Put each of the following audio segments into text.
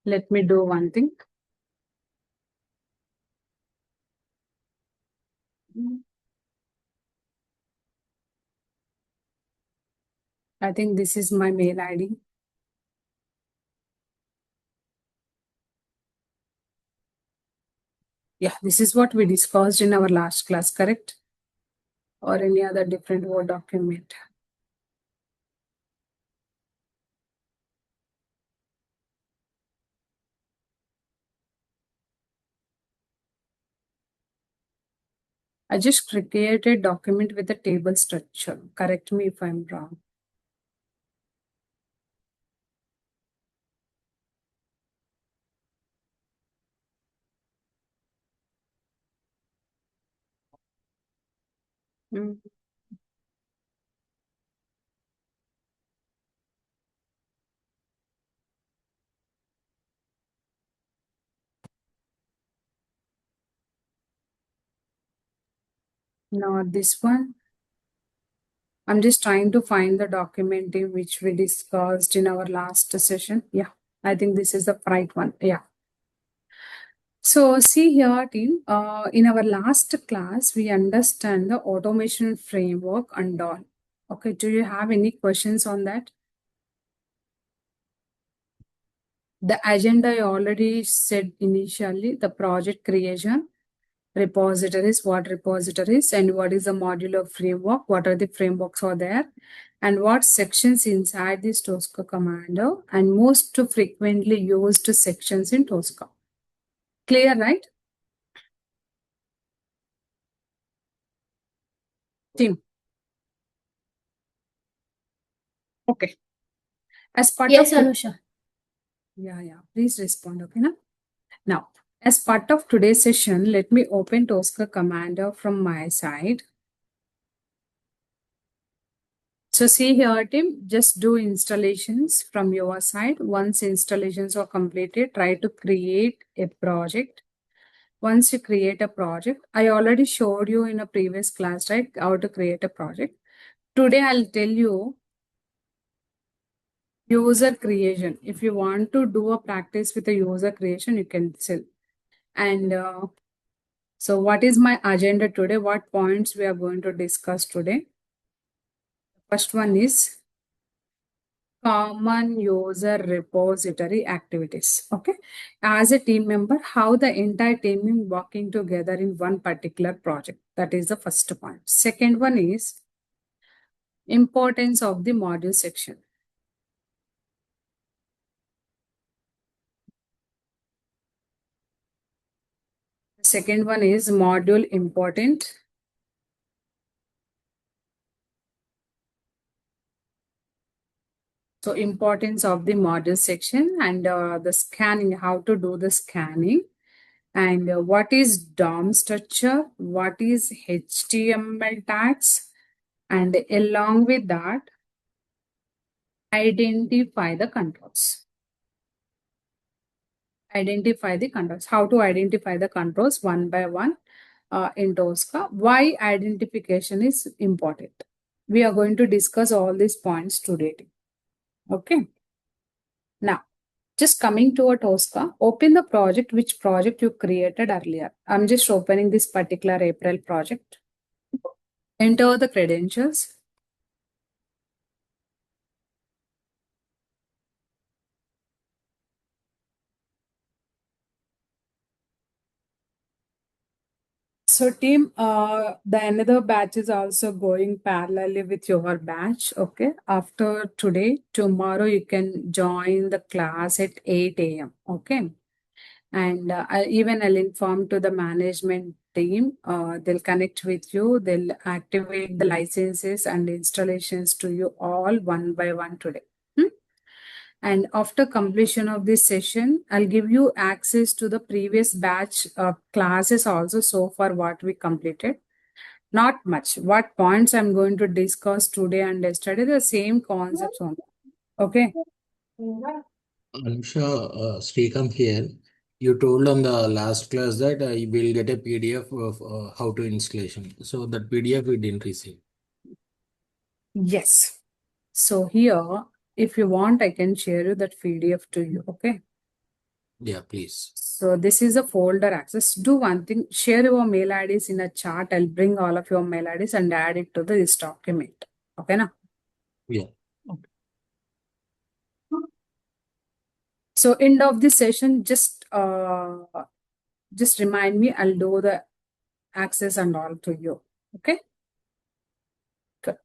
Let me do one thing. I think this is my mail ID. Yeah, this is what we discussed in our last class, correct? Or any other different Word document. I just created a document with a table structure. Correct me if I'm wrong. Mm. Not this one. I'm just trying to find the document in which we discussed in our last session. Yeah, I think this is the right one. Yeah. So see here, team, in our last class, we understand the automation framework and all. Okay, do you have any questions on that? The agenda I already said initially, the project creation, repositories, what repositories, and what is the modular framework, what are the frameworks are there, and what sections inside this Tosca commander, and most frequently used sections in Tosca. Clear, right? Team. Okay. As part Yes, of Anusha. yeah, please respond. Okay, now, as part of today's session, let me open Tosca Commander from my side. So see here, team, just do installations from your side. Once installations are completed, try to create a project. Once you create a project, I already showed you in a previous class, right, how to create a project. Today, I'll tell you user creation. If you want to do a practice with a user creation, you can still. And so what is my agenda today? What points we are going to discuss today? First one is common user repository activities. Okay. As a team member, how the entire team is working together in one particular project. That is the first point. Second one is importance of the module section. Second one is module important. So importance of the module section and the scanning, how to do the scanning. And what is DOM structure, what is HTML tags, and along with that, identify the controls. Identify the controls. How to identify the controls one by one in Tosca. Why identification is important. We are going to discuss all these points today. Okay. Now, just coming to a Tosca, open the project, which project you created earlier. I'm just opening this particular April project. Enter the credentials. So team, the another batch is also going parallelly with your batch. Okay. After today, tomorrow you can join the class at 8 a.m. Okay. And even I'll inform to the management team. They'll connect with you. They'll activate the licenses and installations to you all one by one today. And after completion of this session, I'll give you access to the previous batch classes also so far what we completed. Not much. What points I'm going to discuss today and yesterday, the same concepts only. Okay. Anusha, Srikanth here. You told on the last class that you will get a PDF of how to installation. So that PDF we didn't receive. Yes. So here, if you want, I can share you that PDF to you. Okay. Yeah, please. So this is a folder access. Do one thing, share your mail IDs in a chart. I'll bring all of your mail IDs and add it to this document. Okay, now. Yeah. Okay. So end of this session, just remind me. I'll do the access and all to you. Okay. Good.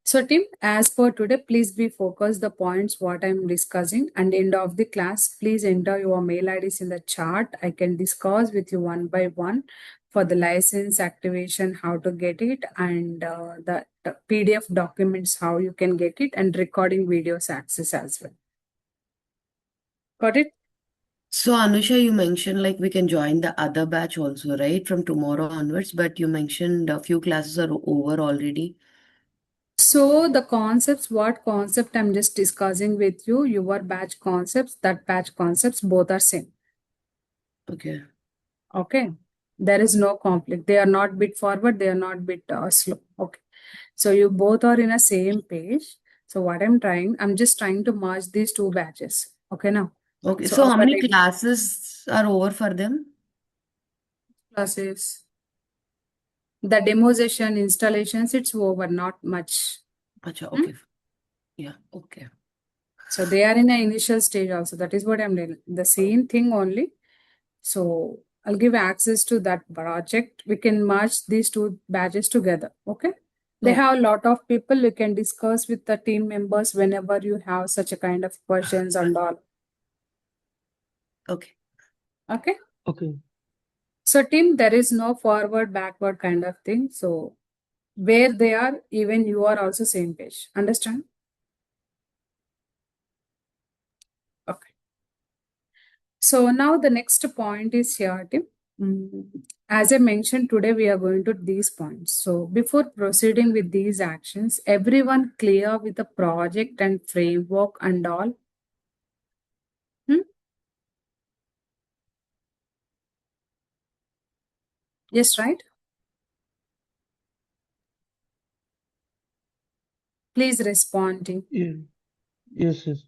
So team, as per today, please be focused the points what I'm discussing, and end of the class, please enter your mail IDs in the chart. I can discuss with you one by one for the license activation, how to get it, and the PDF documents, how you can get it, and recording videos access as well. Got it? So, Anusha, you mentioned like we can join the other batch also, right? From tomorrow onwards, but you mentioned a few classes are over already. So the concepts, what concept I'm just discussing with you, your batch concepts, that batch concepts, both are same. Okay. Okay. There is no conflict. They are not bit forward, they are not bit slow. Okay. So you both are in a same page. So what I'm just trying to merge these two batches. Okay now. Okay. So So, how our many classes are over for them? classes, the demo session, installations, it's over, not much. Acha, Hmm? okay. Yeah, okay. So they are in an initial stage also. That is what I'm doing. The same thing only. So I'll give access to that project. We can merge these two batches together. Okay. They Okay. have a lot of people. You can discuss with the team members whenever you have such a kind of questions and all. Okay. Okay. Okay. So team, there is no forward, backward kind of thing. So where they are, even you are also same page. Understand? Okay. So now the next point is here, Tim. As I mentioned today, we are going to these points. So before proceeding with these actions, everyone clear with the project and framework and all? Hmm? Yes, right? Please respond, Tim. Yeah. Yes, yes.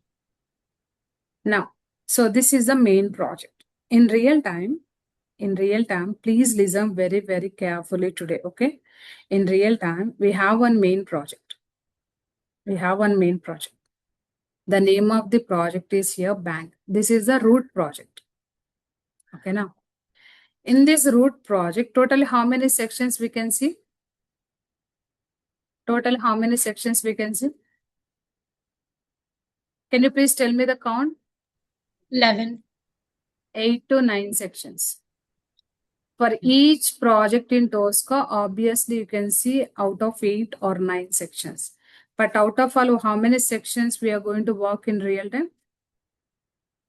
Now, so this is the main project. In real time, please listen very, very carefully today, okay? In real time, we have one main project. We have one main project. The name of the project is here bank. This is the root project. Okay, now in this root project, total how many sections we can see? Total how many sections we can see? Can you please tell me the count? 11. 8 to 9 sections. For each project in Tosca, obviously you can see out of 8 or 9 sections. But out of all, how many sections we are going to work in real time?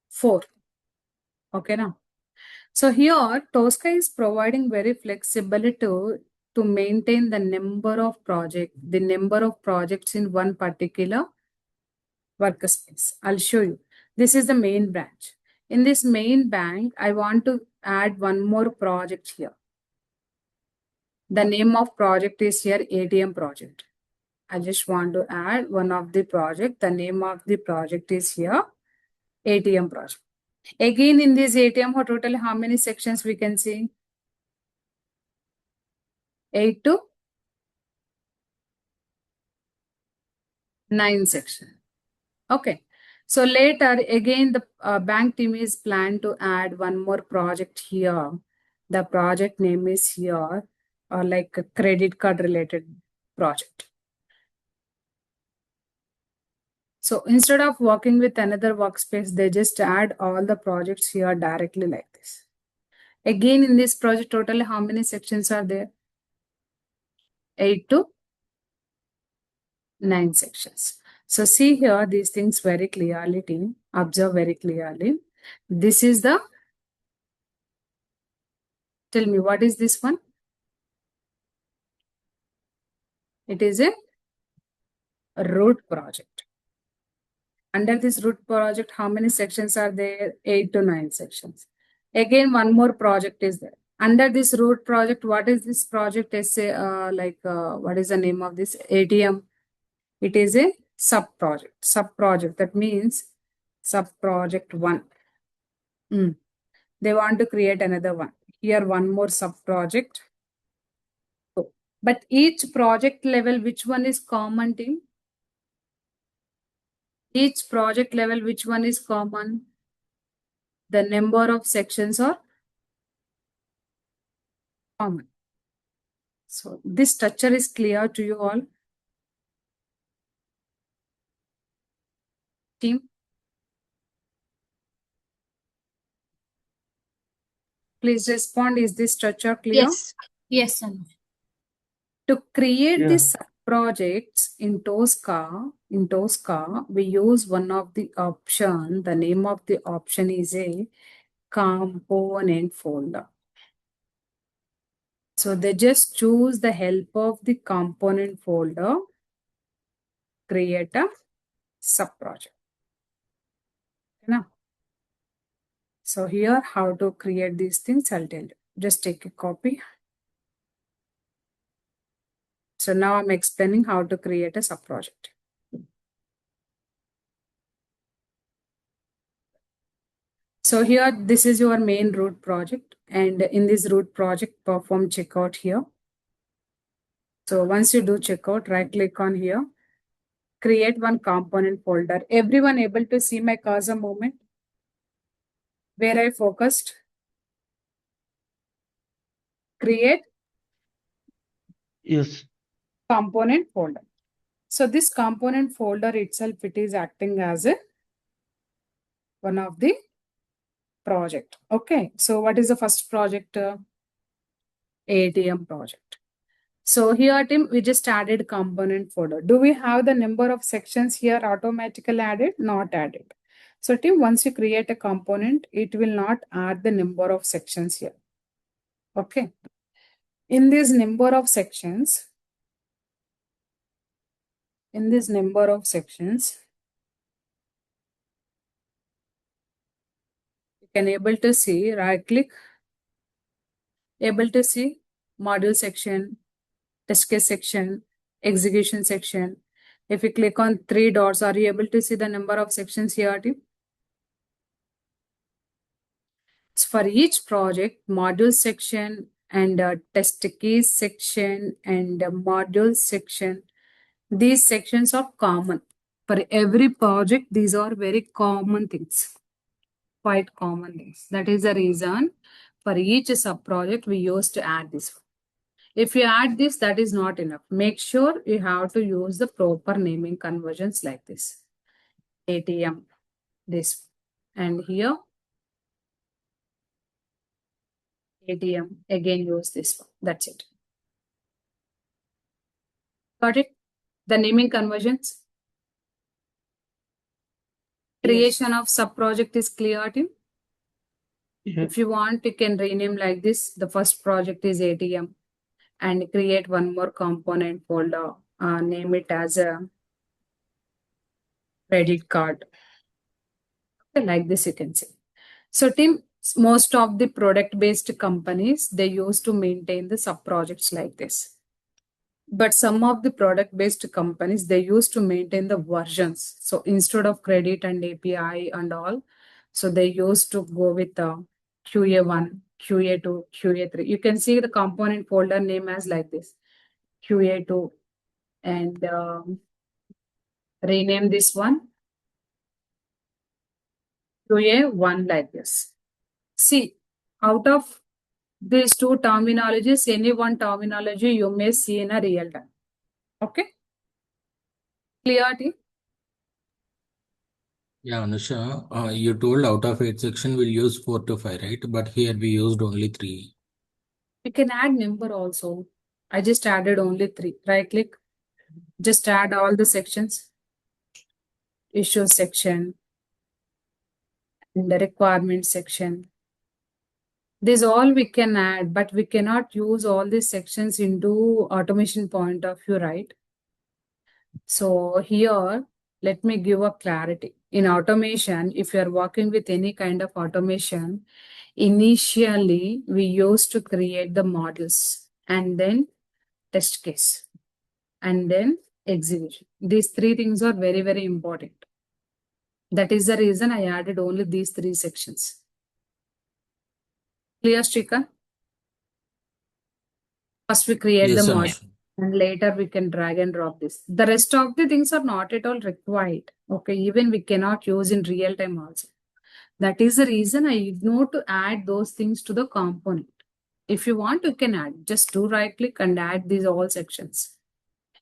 4. Okay, now. So here, Tosca is providing very flexibility to maintain the number of projects in one particular workspace. I'll show you. This is the main branch. In this main bank, I want to add one more project here. The name of project is here ATM project. I just want to add one of the project. The name of the project is here ATM project. Again, in this ATM, total how many sections we can see? 8 to 9 sections. Okay. So later, again, the bank team is planned to add one more project here. The project name is here, like a credit card related project. So instead of working with another workspace, they just add all the projects here directly like this. Again, in this project, total how many sections are there? 8 to 9 sections. So see here these things very clearly, team. Observe very clearly. This is the, tell me, what is this one? It is a root project. Under this root project, how many sections are there? 8 to 9 sections. Again, one more project is there. Under this root project, what is this project? What is the name of this? ATM. It is a sub project. Sub project. That means sub project 1. They want to create another one. Here, one more sub-project. But each project level, which one is common, team? Each project level, which one is common? The number of sections are common. So this structure is clear to you all, team? Please respond. Is this structure clear? Yes. Yes, Anush. To create Yeah. these projects in Tosca, we use one of the option. The name of the option is a component folder. So they just choose the help of the component folder, create a sub-project. Now, so here how to create these things, I'll tell you. Just take a copy. So now I'm explaining how to create a sub-project. So here, this is your main root project. And in this root project, perform checkout here. So once you do checkout, right click on here, create one component folder. Everyone able to see my cursor movement? Where I focused? Create Yes. component folder. So this component folder itself, it is acting as a one of the project. Okay. So what is the first project? ATM project. So here, team, we just added component folder. Do we have the number of sections here automatically added? Not added. So team, once you create a component, it will not add the number of sections here. Okay. In this number of sections, you can able to see, right click, able to see module section, test case section, execution section. If you click on three dots, are you able to see the number of sections here, team? For each project, module section and test case section and module section, these sections are common. For every project, these are very common things, quite common things. That is the reason for each sub-project, we used to add this one. If you add this, that is not enough. Make sure you have to use the proper naming conversions like this. ATM, this. And here, ATM, again use this one. That's it. Got it? The naming conversions. Creation of sub-project is clear, team. Yeah. If you want, you can rename like this. The first project is ATM and create one more component folder. Name it as a credit card. Okay, like this you can see. So team, most of the product-based companies, they used to maintain the sub-projects like this. But some of the product-based companies, they used to maintain the versions. So instead of credit and API and all, so they used to go with the QA1, QA2, QA3. You can see the component folder name as like this, QA2, and rename this one QA1 like this. See, out of these two terminologies, any one terminology you may see in a real time. Okay? Clarity? Yeah, Anusha, you told out of 8 section we'll use 4 to 5, right? But here we used only 3. You can add number also. I just added only 3. Right click. Just add all the sections. Issue section and the requirement section. This all we can add, but we cannot use all these sections into automation point of view, right? So here, let me give a clarity. In automation, if you are working with any kind of automation, initially we used to create the models and then test case and then execution. These 3 things are very, very important. That is the reason I added only these 3 sections. Clear, Shrikant? First we create the Yes, module Anusha. and later we can drag and drop this. The rest of the things are not at all required. Okay, even we cannot use in real time also. That is the reason I ignore to add those things to the component. If you want, you can add. Just do right click and add these all sections.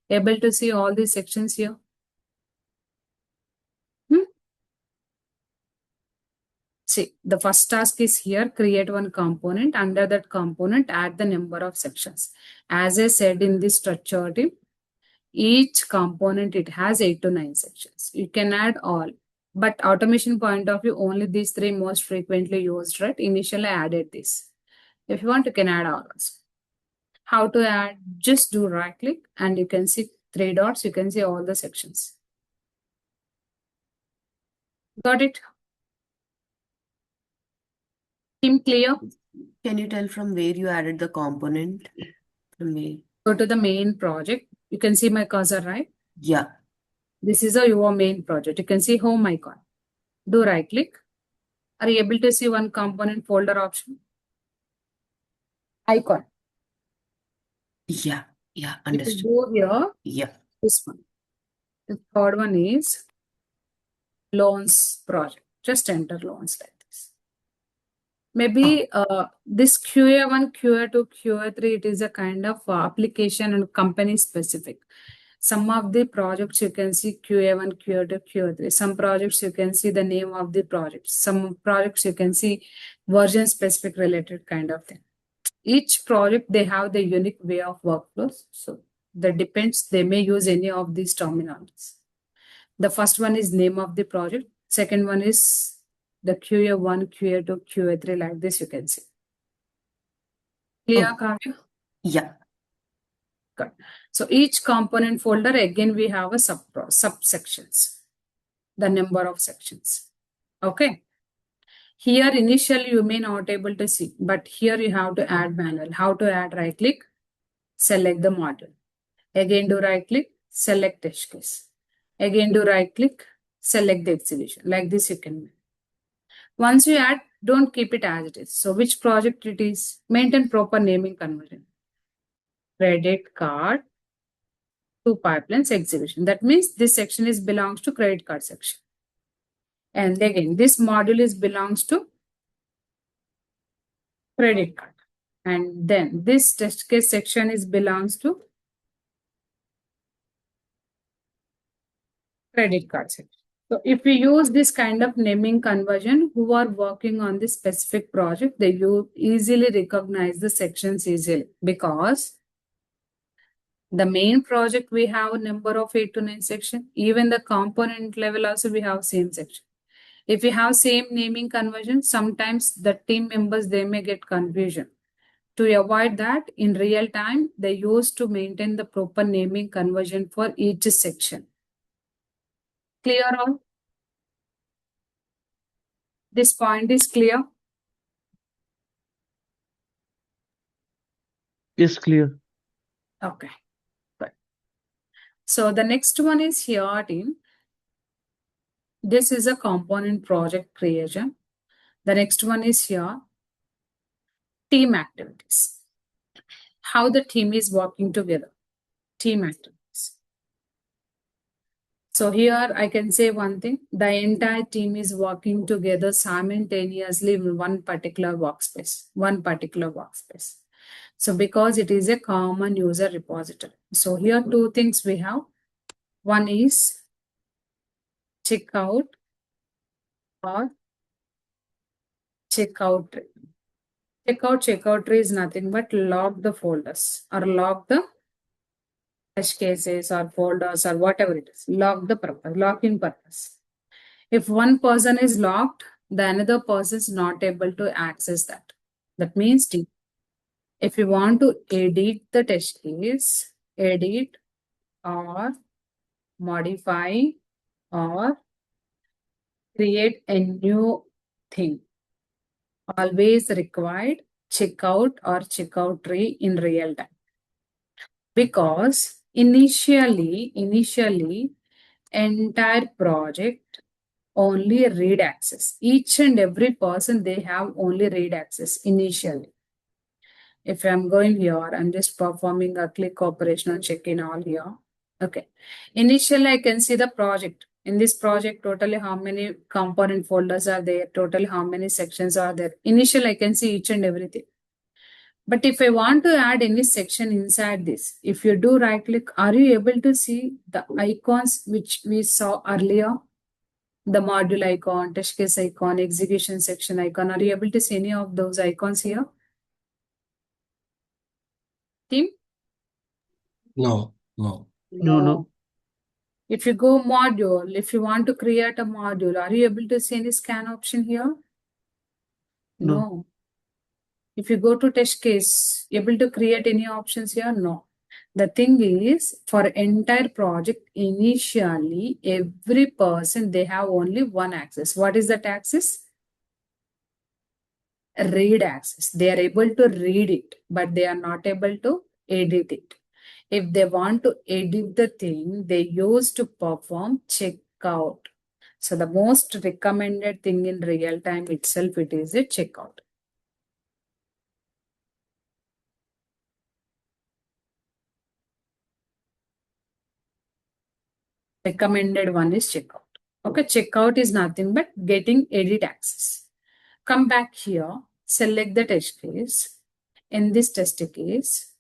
Able to see all these sections here? See, the first task is here, create one component. Under that component, add the number of sections. As I said in this structure team, each component, it has 8 to 9 sections. You can add all. But automation point of view, only these 3 most frequently used, right? Initially, I added this. If you want, you can add all also. How to add? Just do right click and you can see 3 dots. You can see all the sections. Got it? Team clear? Can you tell from where you added the component? From where? Go to the main project. You can see my cursor, right? Yeah. This is your main project. You can see home icon. Do right click. Are you able to see one component folder option? Icon. Yeah. Yeah. If you Understood. go here, Yeah. this one. The third one is loans project. Just enter loans like this. Maybe this QA1, QA2, QA3, it is a kind of application and company specific. Some of the projects you can see QA1, QA2, QA3. Some projects you can see the name of the project. Some projects you can see version specific related kind of thing. Each project, they have the unique way of workflows. So that depends. They may use any of these terminologies. The first one is name of the project. Second one is the QA1, QA2, QA3 like this you can see. Clear, Oh. Kavya? Yeah. Good. So each component folder, again, we have a subsections, the number of sections. Okay. Here, initially, you may not able to see, but here you have to add manual. How to add? Right click, select the module. Again, do right click, select test case. Again, do right click, select the exhibition. Like this, you can. Once you add, don't keep it as it is. So, which project it is? Maintain proper naming conversion. Credit card to pipelines exhibition. That means this section is belongs to credit card section. And again, this module is belongs to credit card. And then this test case section is belongs to credit card section. So if we use this kind of naming conversion, who are working on this specific project, they you easily recognize the sections easily because the main project we have a number of 8 to 9 section. Even the component level also we have same section. If we have same naming conversion, sometimes the team members, they may get confusion. To avoid that, in real time, they used to maintain the proper naming conversion for each section. Clear all? This point is clear? Yes, clear. Okay, good. So the next one is here, team. This is a component project creation. The next one is here, team activities. How the team is working together. Team activities. So here I can say one thing, the entire team is working together simultaneously in one particular workspace. So because it is a common user repository. So here two things we have. One is checkout or checkout tree. Checkout tree is nothing but log the folders or log the test cases or folders or whatever it is. Log the purpose, login purpose. If one person is logged, the another person is not able to access that. That means if you want to edit the test case, edit or modify or create a new thing, always required checkout or checkout tree in real time. Because initially entire project only read access. Each and every person, they have only read access initially. If I'm going here, I'm just performing a click operational check-in all here. Okay. Initially, I can see the project. In this project, totally how many component folders are there, totally how many sections are there. Initially, I can see each and everything. But if I want to add any section inside this, if you do right click, are you able to see the icons which we saw earlier? The module icon, test case icon, execution section icon. Are you able to see any of those icons here? Team? No. No. If you go module, if you want to create a module, are you able to see any scan option here? No. If you go to test case, able to create any options here? No. The thing is, for entire project, initially, every person, they have only one access. What is that access? Read access. They are able to read it, but they are not able to edit it. If they want to edit the thing, they use to perform checkout. So the most recommended thing in real time itself, it is a checkout. Recommended one is checkout. Okay, checkout is nothing but getting edit access. Come back here, select the test case. In this test case,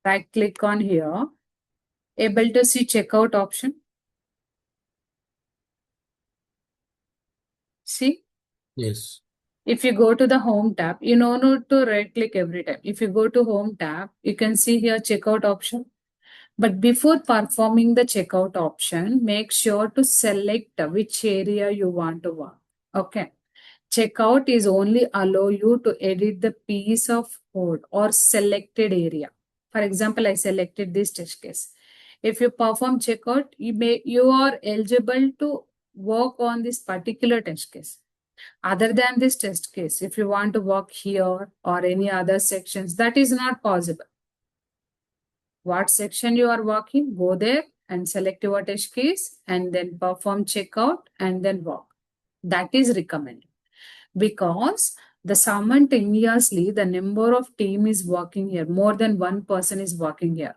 right click on here, able to see checkout option. See? Yes. If you go to the home tab, you know not to right click every time. If you go to home tab, you can see here checkout option. But before performing the checkout option, make sure to select which area you want to work. Okay. Checkout is only allow you to edit the piece of code or selected area. For example, I selected this test case. If you perform checkout, you are eligible to work on this particular test case. Other than this test case, if you want to work here or any other sections, that is not possible. What section you are working, go there and select your test case and then perform checkout and then work. That is recommended because the simultaneously the number of team is working here. More than one person is working here.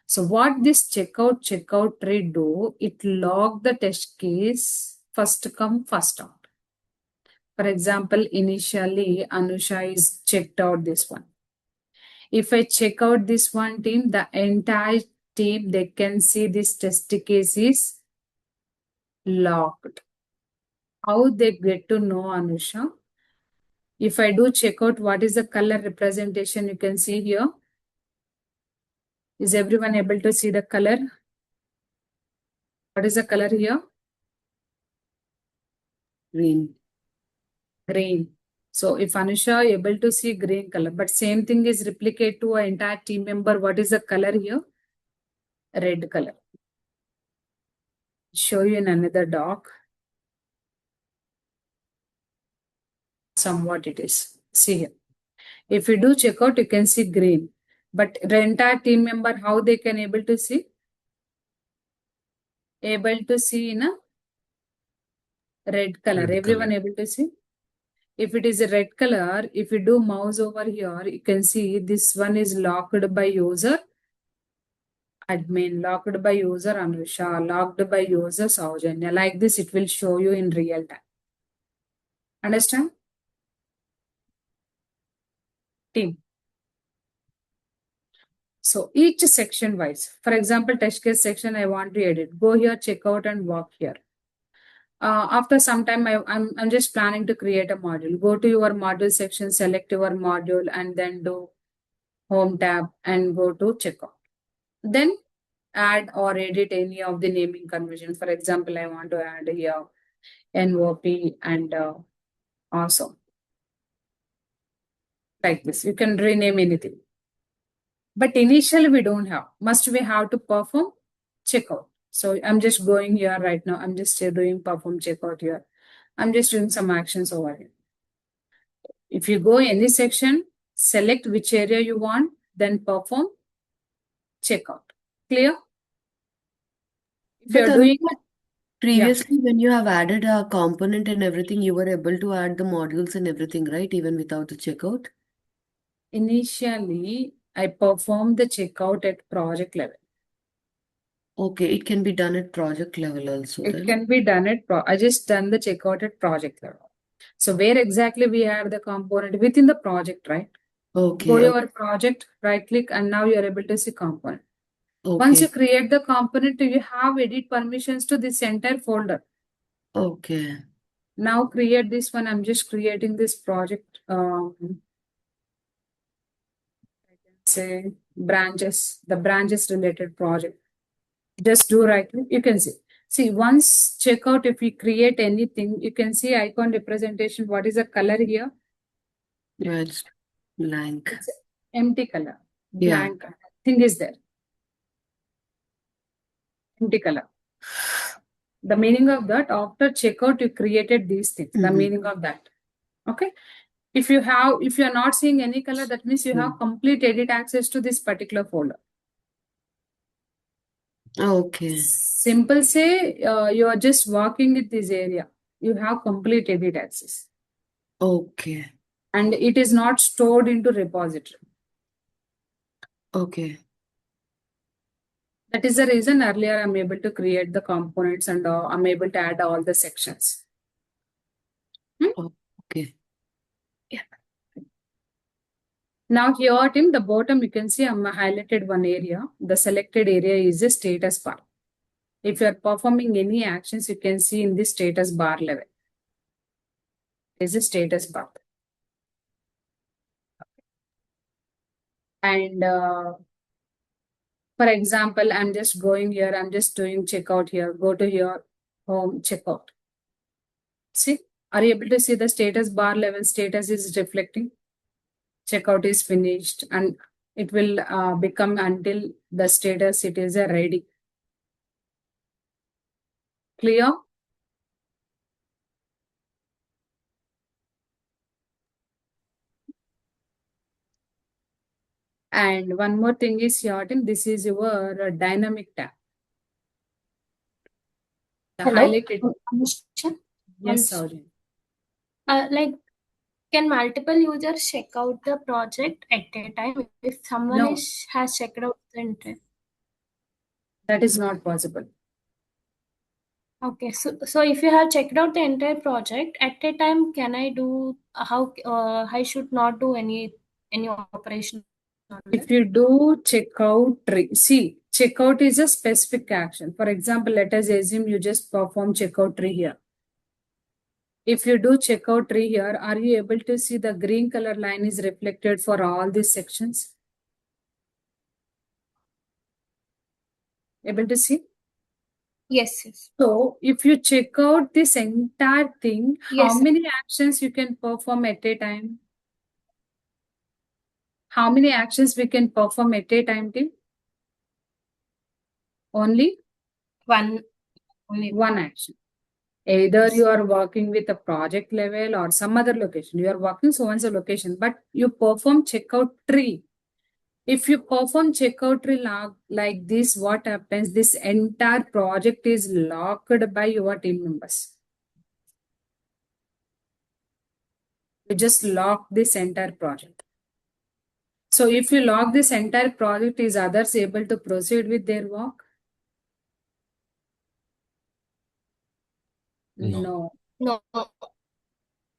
So what this checkout tree do, it log the test case first come, first out. For example, initially Anusha is checked out this one. If I check out this one team, the entire team, they can see this test case is locked. How they get to know, Anusha? If I do check out, what is the color representation you can see here? Is everyone able to see the color? What is the color here? Green. Green. So if Anusha able to see green color, but same thing is replicate to an entire team member, what is the color here? Red color. Show you in another doc. Somewhat it is. See here. If you do checkout, you can see green. But the entire team member, how they can able to see? Able to see in a red color. Red Everyone color. able to see? If it is a red color, if you do mouse over here, you can see this one is locked by user admin, locked by user Anusha, locked by user Saujanya. Like this, it will show you in real time. Understand? Team. So each section wise, for example, test case section, I want to edit. Go here, check out and work here. After some time, I'm just planning to create a module. Go to your module section, select your module and then do home tab and go to checkout. Then add or edit any of the naming convention. For example, I want to add here NOP and also like this. You can rename anything. But initially we don't have. Must we have to perform checkout? So I'm just going here right now. I'm just doing perform checkout here. I'm just doing some actions over here. If you go any section, select which area you want, then perform checkout. Clear? If But you're doing Anusha, Previously, when you have added a component and everything, you were able to add the modules and everything, right? Even without the checkout? Initially, I performed the checkout at project level. Okay, it can be done at project level also It then. can be done at I just done the checkout at project level. So where exactly we have the component within the project, right? Go Okay, your project, right click, and now you are able to see component. Once you okay, create the component, you have edit permissions to this entire folder. okay, Now create this one. I'm just creating this project. I can say branches, the branches related project. Just do right click. You can see. See, once checkout, if we create anything, you can see icon representation. What is the color here? yeah, it's blank. It's empty color, Yeah. blank color. Thing is there, empty color. The meaning of that, after checkout, you created these things. The Mhm. meaning of that. Okay. If you're not seeing any color, that means you have complete edit access to this particular folder. Okay, Simple say, you are just working with this area. You have complete edit access. okay, And it is not stored into repository. okay, That is the reason earlier I'm able to create the components and I'm able to add all the sections. okay, Now here in the bottom, you can see I'm highlighted one area. The selected area is the status bar. If you are performing any actions, you can see in the status bar level. Is a status bar. And for example, I'm just going here. I'm just doing checkout here. Go to your home checkout. See, are you able to see the status bar level status is reflecting? Checkout is finished and it will become until the status it is ready. Clear? And one more thing is here, this is your dynamic tab. The Hello, highlighted. Anusha. Yes, Once, Saujin. like, can multiple users check out the project at a time if someone No, has checked out the entire? that is not possible. Okay, so if you have checked out the entire project at a time, can I do how I should not do any operation on If that? you do checkout tree, see, checkout is a specific action. For example, let us assume you just perform checkout tree here. If you do checkout tree here, are you able to see the green color line is reflected for all these sections? Able to see? Yes, yes. So if you check out this entire thing, how Yes, sir. many actions you can perform at a time? How many actions we can perform at a time, team? Only Only one action. Either yes. you are working with a project level or some other location. You are working so and so location, but you perform checkout tree. If you perform checkout tree like this, what happens? This entire project is locked by your team members. You just lock this entire project. So if you lock this entire project, is others able to proceed with their work? No. No.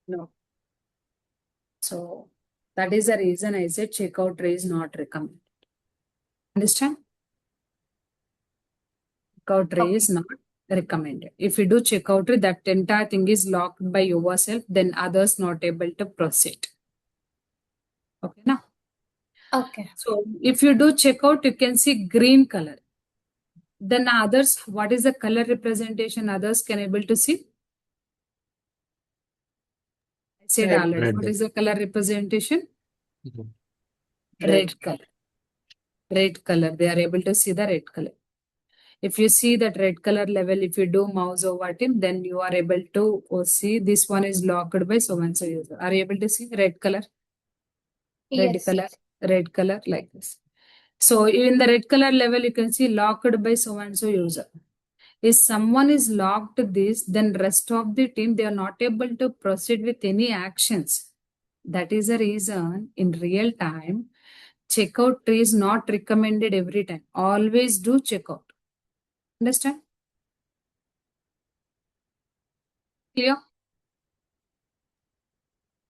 No. So that is the reason I said checkout tree is not recommended. Understand? Checkout tree is not recommended. If you do checkout tree, that entire thing is locked by yourself, then others not able to proceed. Okay, now. Okay. So if you do checkout, you can see green color. Then others, what is the color representation others can able to see? I said Red. already. Red. What is the color representation? Mhm. Red color. Red color. They are able to see the red color. If you see that red color level, if you do mouse over it, then you are able to see this one is locked by so and so user. Are you able to see red color? Yes. Red color like this. So in the red color level, you can see locked by so and so user. If someone is logged to this, then rest of the team, they are not able to proceed with any actions. That is the reason in real time, checkout tree is not recommended every time. Always do checkout. Understand? Clear?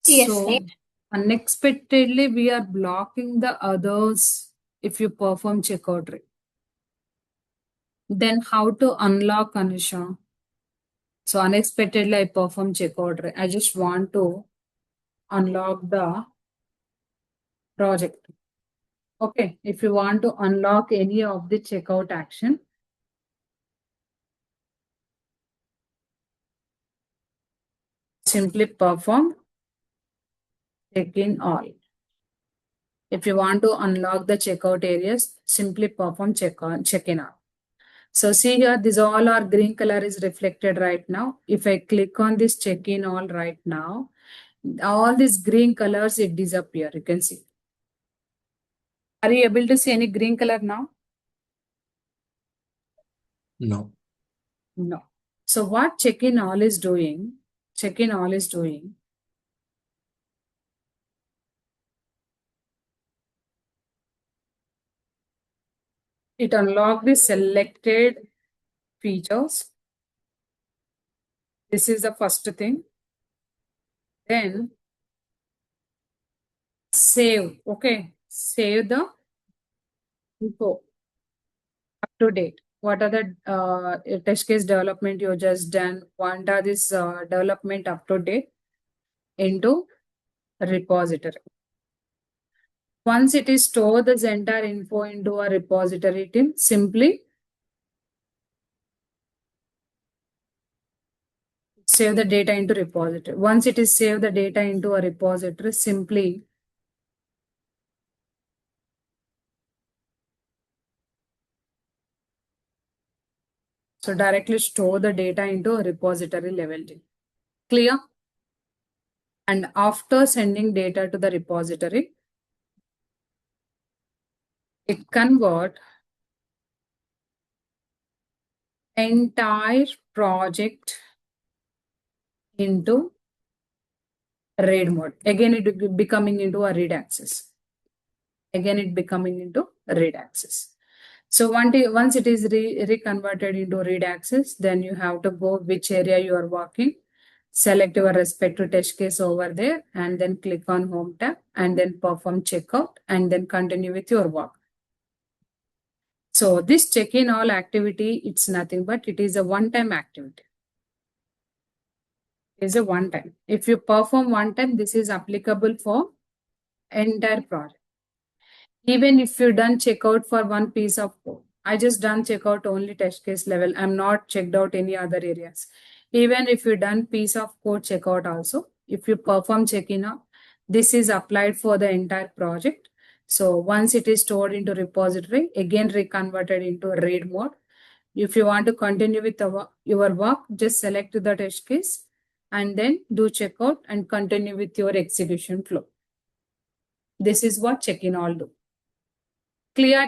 Yes. So unexpectedly, we are blocking the others if you perform checkout tree. Then how to unlock, Anusha? So unexpectedly, I perform checkout tree. I just want to unlock the project. Okay, if you want to unlock any of the checkout action, simply perform check-in all. If you want to unlock the checkout areas, simply perform check-in all. So see here, this all our green color is reflected right now. If I click on this check-in all right now, all these green colors, it disappear. You can see. Are you able to see any green color now? No. No. So what check-in all is doing, check-in all is doing, it unlock the selected features. This is the first thing. Then save, okay, save the info up to date. What are the test case development you just done? What are this development up to date into repository? Once it is stored this entire info into a repository, team simply save the data into repository. Once it is saved the data into a repository, simply so directly store the data into a repository level. Clear? And after sending data to the repository, it convert entire project into read mode. Again, it becoming into a read access. Again, it becoming into read access. So once it is reconverted into read access, then you have to go which area you are working, select your respective test case over there, and then click on home tab and then perform checkout and then continue with your work. So this check-in all activity, it's nothing but it is a one-time activity. It is a one-time. If you perform one time, this is applicable for entire project. Even if you done checkout for one piece of code, I just done checkout only test case level. I'm not checked out any other areas. Even if you done piece of code checkout also, if you perform check-in, this is applied for the entire project. So once it is stored into repository, again reconverted into read mode. If you want to continue with your work, just select the test case and then do checkout and continue with your execution flow. This is what check-in all do. Clear?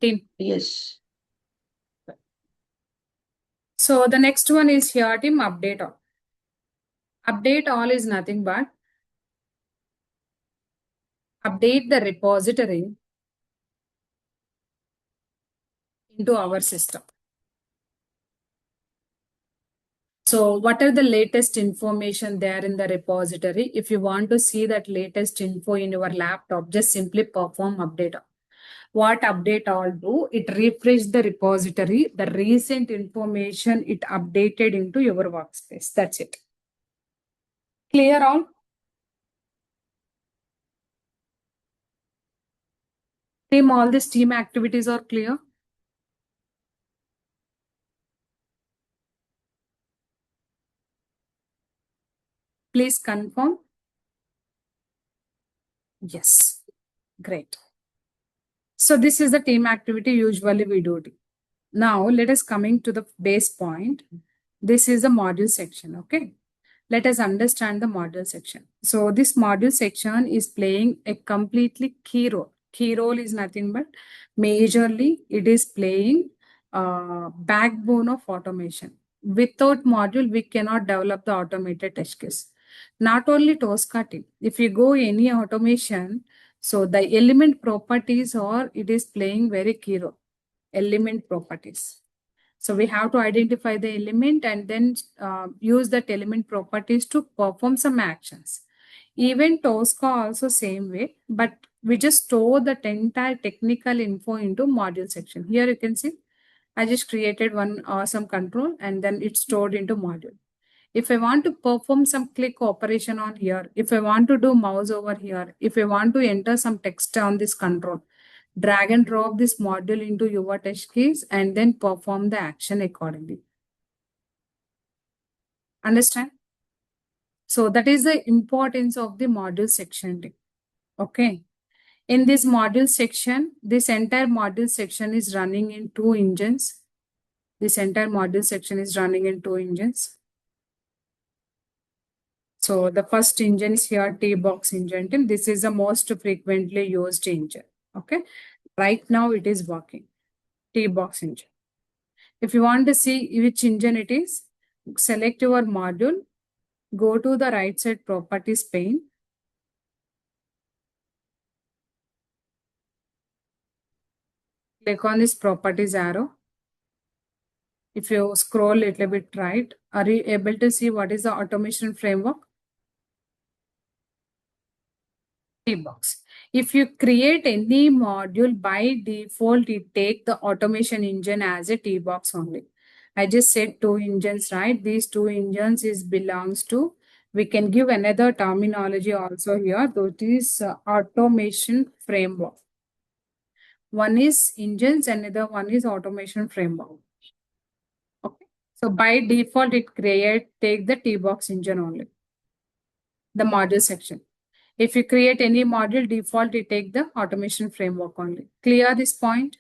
Team. Yes. So the next one is here, team update all. Update all is nothing but update the repository into our system. So what are the latest information there in the repository? If you want to see that latest info in your laptop, just simply perform update all. What update all do? It refresh the repository, the recent information it updated into your workspace. That's it. Clear all? Team, all these team activities are clear? Please confirm. Yes, great. So this is the team activity usually we do. Now let us coming to the base point. This is the module section, okay? Let us understand the module section. So this module section is playing a completely key role. Key role is nothing but majorly it is playing backbone of automation. Without module, we cannot develop the automated test case. Not only Tosca team. If you go any automation, so the element properties or it is playing very key role. Element properties. So we have to identify the element and then use that element properties to perform some actions. Even Tosca also same way, but we just store that entire technical info into module section. Here you can see, I just created one awesome control and then it's stored into module. If I want to perform some click operation on here, if I want to do mouse over here, if I want to enter some text on this control, drag and drop this module into your test case and then perform the action accordingly. Understand? So that is the importance of the module section. Okay. In this module section, this entire module section is running in 2 engines. This entire module section is running in 2 engines. So the first engine is here, T-box engine. This is the most frequently used engine. Okay. Right now it is working. T-box engine. If you want to see which engine it is, select your module, go to the right side properties pane. Click on this properties arrow. If you scroll a little bit right, are you able to see what is the automation framework? T-box. If you create any module by default, it take the automation engine as a T-box only. I just said 2 engines, right? These 2 engines is belongs to, we can give another terminology also here, that is automation framework. One is engines, another one is automation framework. Okay. So by default, it take the T-box engine only, the module section. If you create any module, default, it take the automation framework only. Clear this point?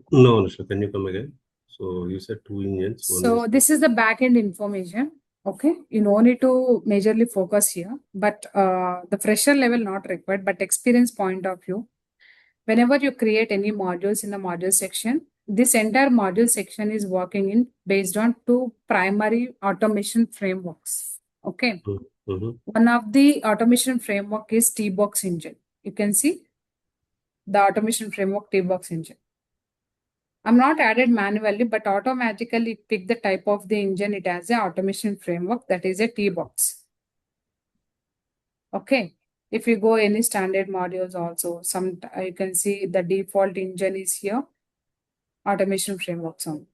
No, Anusha, can you come again? So you said 2 engines. So this is the backend information. Okay, you no need to majorly focus here, but the fresher level not required, but experience point of view. Whenever you create any modules in the module section, this entire module section is working in based on 2 primary automation frameworks. Okay. One of the automation framework is T-box engine. You can see the automation framework T-box engine. I'm not added manually, but automatically pick the type of the engine. It has a automation framework that is a T-box. Okay. If you go any standard modules also, some you can see the default engine is here. Automation framework on.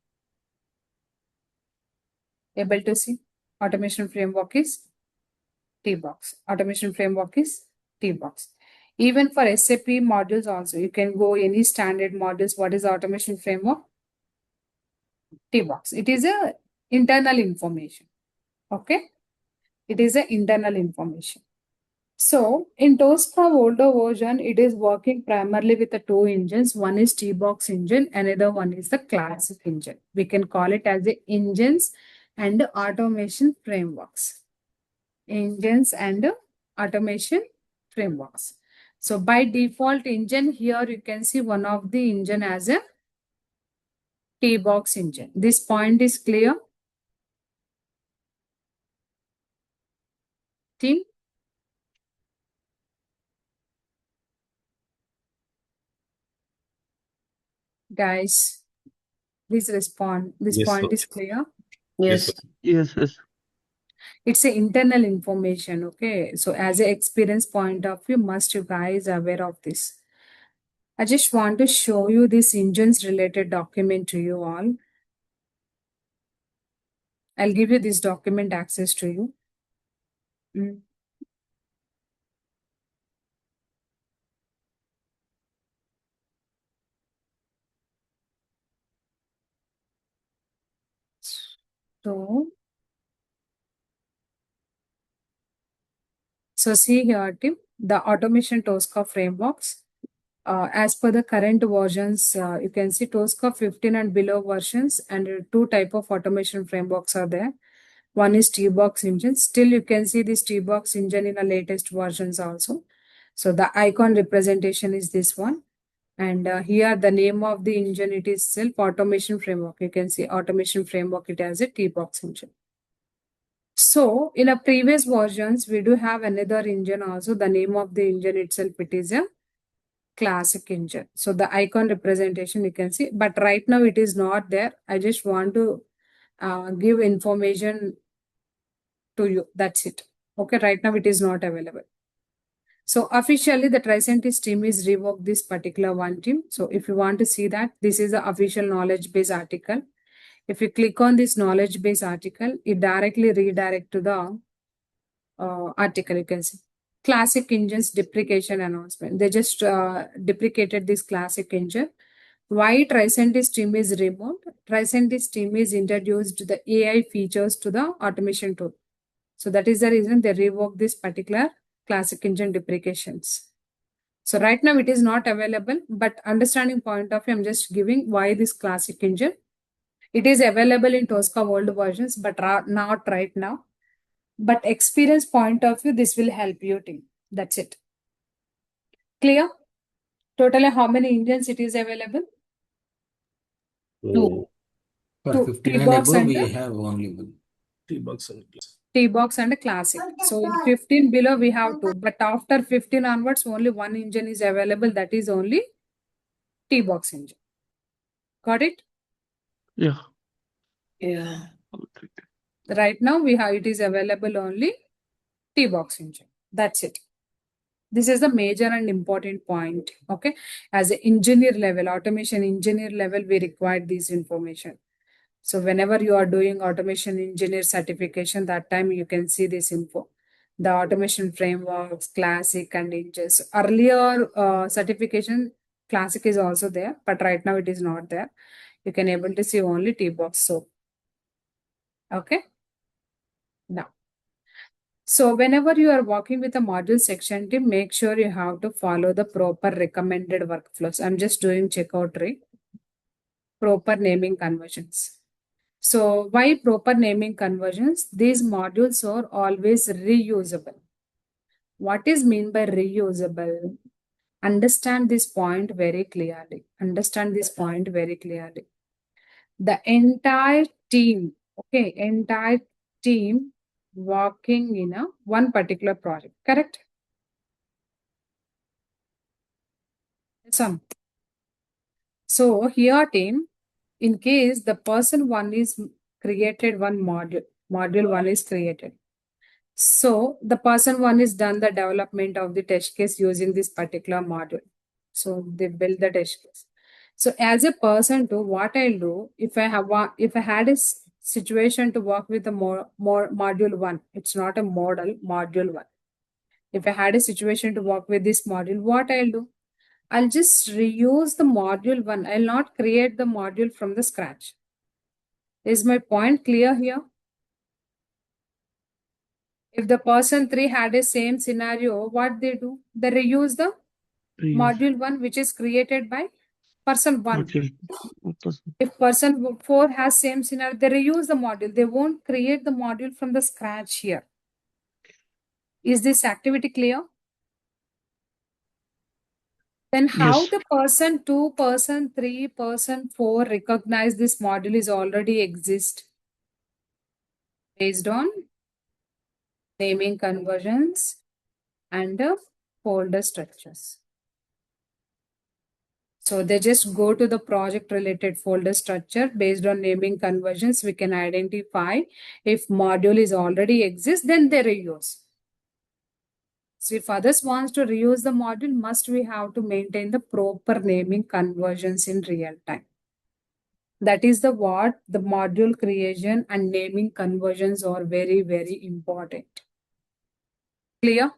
Able to see? Automation framework is T-box. Automation framework is T-box. Even for SAP modules also, you can go any standard modules. What is automation framework? T-box. It is a internal information. Okay. It is a internal information. So in Tosca older version, it is working primarily with the 2 engines. One is T-box engine, another one is the classic engine. We can call it as the engines and automation frameworks. Engines and automation frameworks. So by default engine here, you can see one of the engine as a T-box engine. This point is clear? Team? Guys, please respond. This Yes, point sir. is clear? Yes. sir. Yes, yes. It's a internal information. Okay. So as a experience point of view, must you guys aware of this. I just want to show you this engines related document to you all. I'll give you this document access to you. So see here, Tim, the automation Tosca frameworks. As per the current versions, you can see Tosca 15 and below versions and 2 type of automation frameworks are there. One is T-box engine. Still, you can see this T-box engine in the latest versions also. So the icon representation is this one. And here the name of the engine, it is self automation framework. You can see automation framework, it has a T-box engine. So in a previous versions, we do have another engine also. The name of the engine itself, it is a classic engine. So the icon representation you can see, but right now it is not there. I just want to give information to you. That's it. Okay, right now it is not available. So officially the Tricentis team is revoked this particular one team. So if you want to see that, this is the official knowledge base article. If you click on this knowledge base article, it directly redirect to the article. You can see classic engines deprecation announcement. They just deprecated this classic engine. Why Tricentis team is removed? Tricentis team is introduced the AI features to the automation tool. So that is the reason they revoked this particular classic engine deprecations. So right now it is not available, but understanding point of view, I'm just giving why this classic engine. It is available in Tosca old versions, but not right now. But experience point of view, this will help you team. That's it. Clear? Totally how many engines it is available? So, For Two. 15 and T-box above, and we have only one. T-box and class. T-box and a classic. So in 15 below we have two, but after 15 onwards only one engine is available. That is only T-box engine. Got it? Yeah. Yeah. Right now we have it is available only T-box engine. That's it. This is the major and important point. Okay. As an engineer level, automation engineer level, we require this information. So whenever you are doing automation engineer certification, that time you can see this info. The automation frameworks, classic and engines. Earlier certification, classic is also there, but right now it is not there. You can able to see only T-box. So, okay. Now, so whenever you are working with a module section team, make sure you have to follow the proper recommended workflows. I'm just doing checkout tree, proper naming conversions. So why proper naming conversions? These modules are always reusable. What is mean by reusable? Understand this point very clearly. Understand this point very clearly. The entire team, okay, entire team working in a one particular project, correct? Some. So here team, in case the person one is created one module one is created. So the person one is done the development of the test case using this particular module. So they build the test case. So as a person to what I'll do, if I had a situation to work with the more module one, it's not a module one. If I had a situation to work with this module, what I'll do? I'll just reuse the module one. I'll not create the module from the scratch. Is my point clear here? If the person three had a same scenario, what they do? They reuse the module one, which is created by person one. If person four has same scenario, they reuse the module. They won't create the module from the scratch here. Is this activity clear? Then how Yes. the person 2, person 3, person 4 recognize this module is already exist? Based on naming conversions and folder structures. So they just go to the project related folder structure. Based on naming conversions, we can identify if module is already exist, then they reuse. So if others wants to reuse the module, must we have to maintain the proper naming conversions in real time. That is the what the module creation and naming conversions are very, very important. Clear?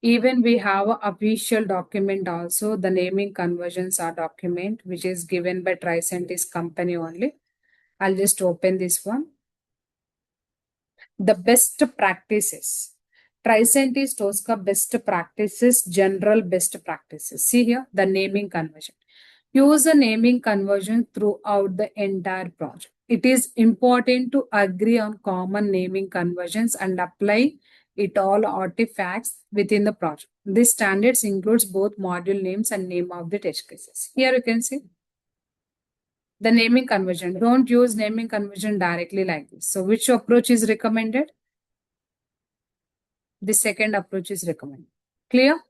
Even we have a official document also, the naming conversions are document, which is given by Tricentis company only. I'll just open this one. The best practices. Tricentis Tosca best practices, general best practices. See here, the naming conversion. Use the naming convention throughout the entire project. It is important to agree on common naming conventions and apply it all artifacts within the project. These standards includes both module names and name of the test cases. Here you can see the naming convention. Don't use naming convention directly like this. So which approach is recommended? The second approach is recommended. Clear?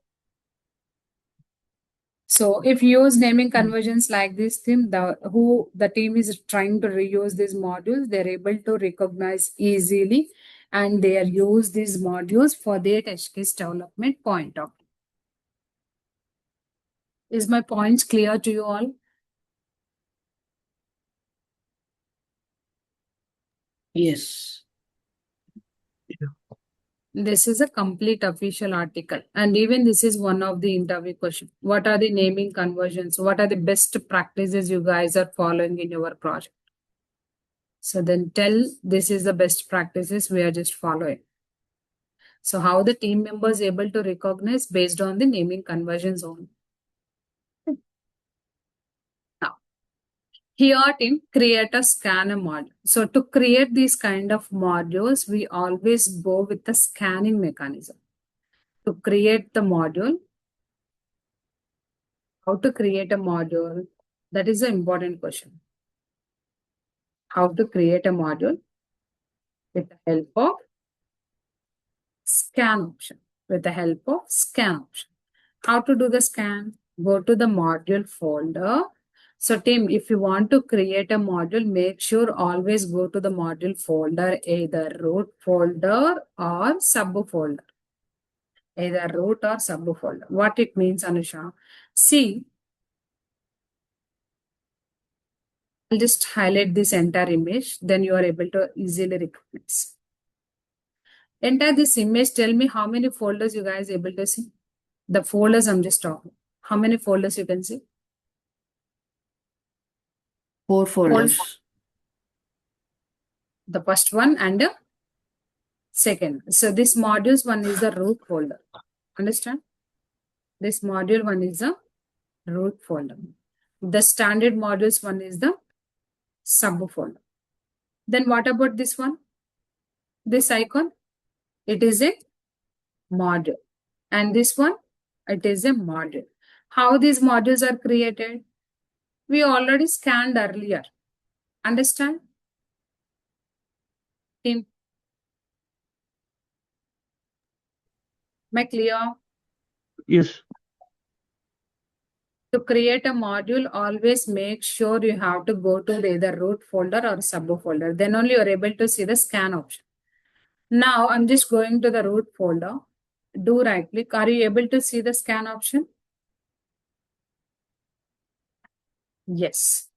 So if you use naming conventions like this theme, the team is trying to reuse these modules, they're able to recognize easily and they are use these modules for their test case development point of view. Is my points clear to you all? Yes. This is a complete official article. And even this is one of the interview questions. What are the naming conversions? What are the best practices you guys are following in your project? So then tell this is the best practices we are just following. So how the team members able to recognize based on the naming conversions only. Now, here team create a scanner module. So to create these kind of modules, we always go with the scanning mechanism. To create the module, how to create a module? That is an important question. How to create a module with the help of scan option. With the help of scan option. How to do the scan? Go to the module folder. So team, if you want to create a module, make sure always go to the module folder, either root folder or subfolder. Either root or subfolder. What it means, Anusha? See, I'll just highlight this entire image, then you are able to easily recognize. Enter this image, tell me how many folders you guys able to see. The folders I'm just talking. How many folders you can see? 4 folders. The first one and the second. So this modules one is the root folder. Understand? This module one is the root folder. The standard modules one is the subfolder. Then what about this one? This icon? It is a module. And this one? It is a module. How these modules are created? We already scanned earlier. Understand? Team? Am I clear? Yes. To create a module, always make sure you have to go to either root folder or subfolder. Then only you're able to see the scan option. Now I'm just going to the root folder. Do right click. Are you able to see the scan option? Yes.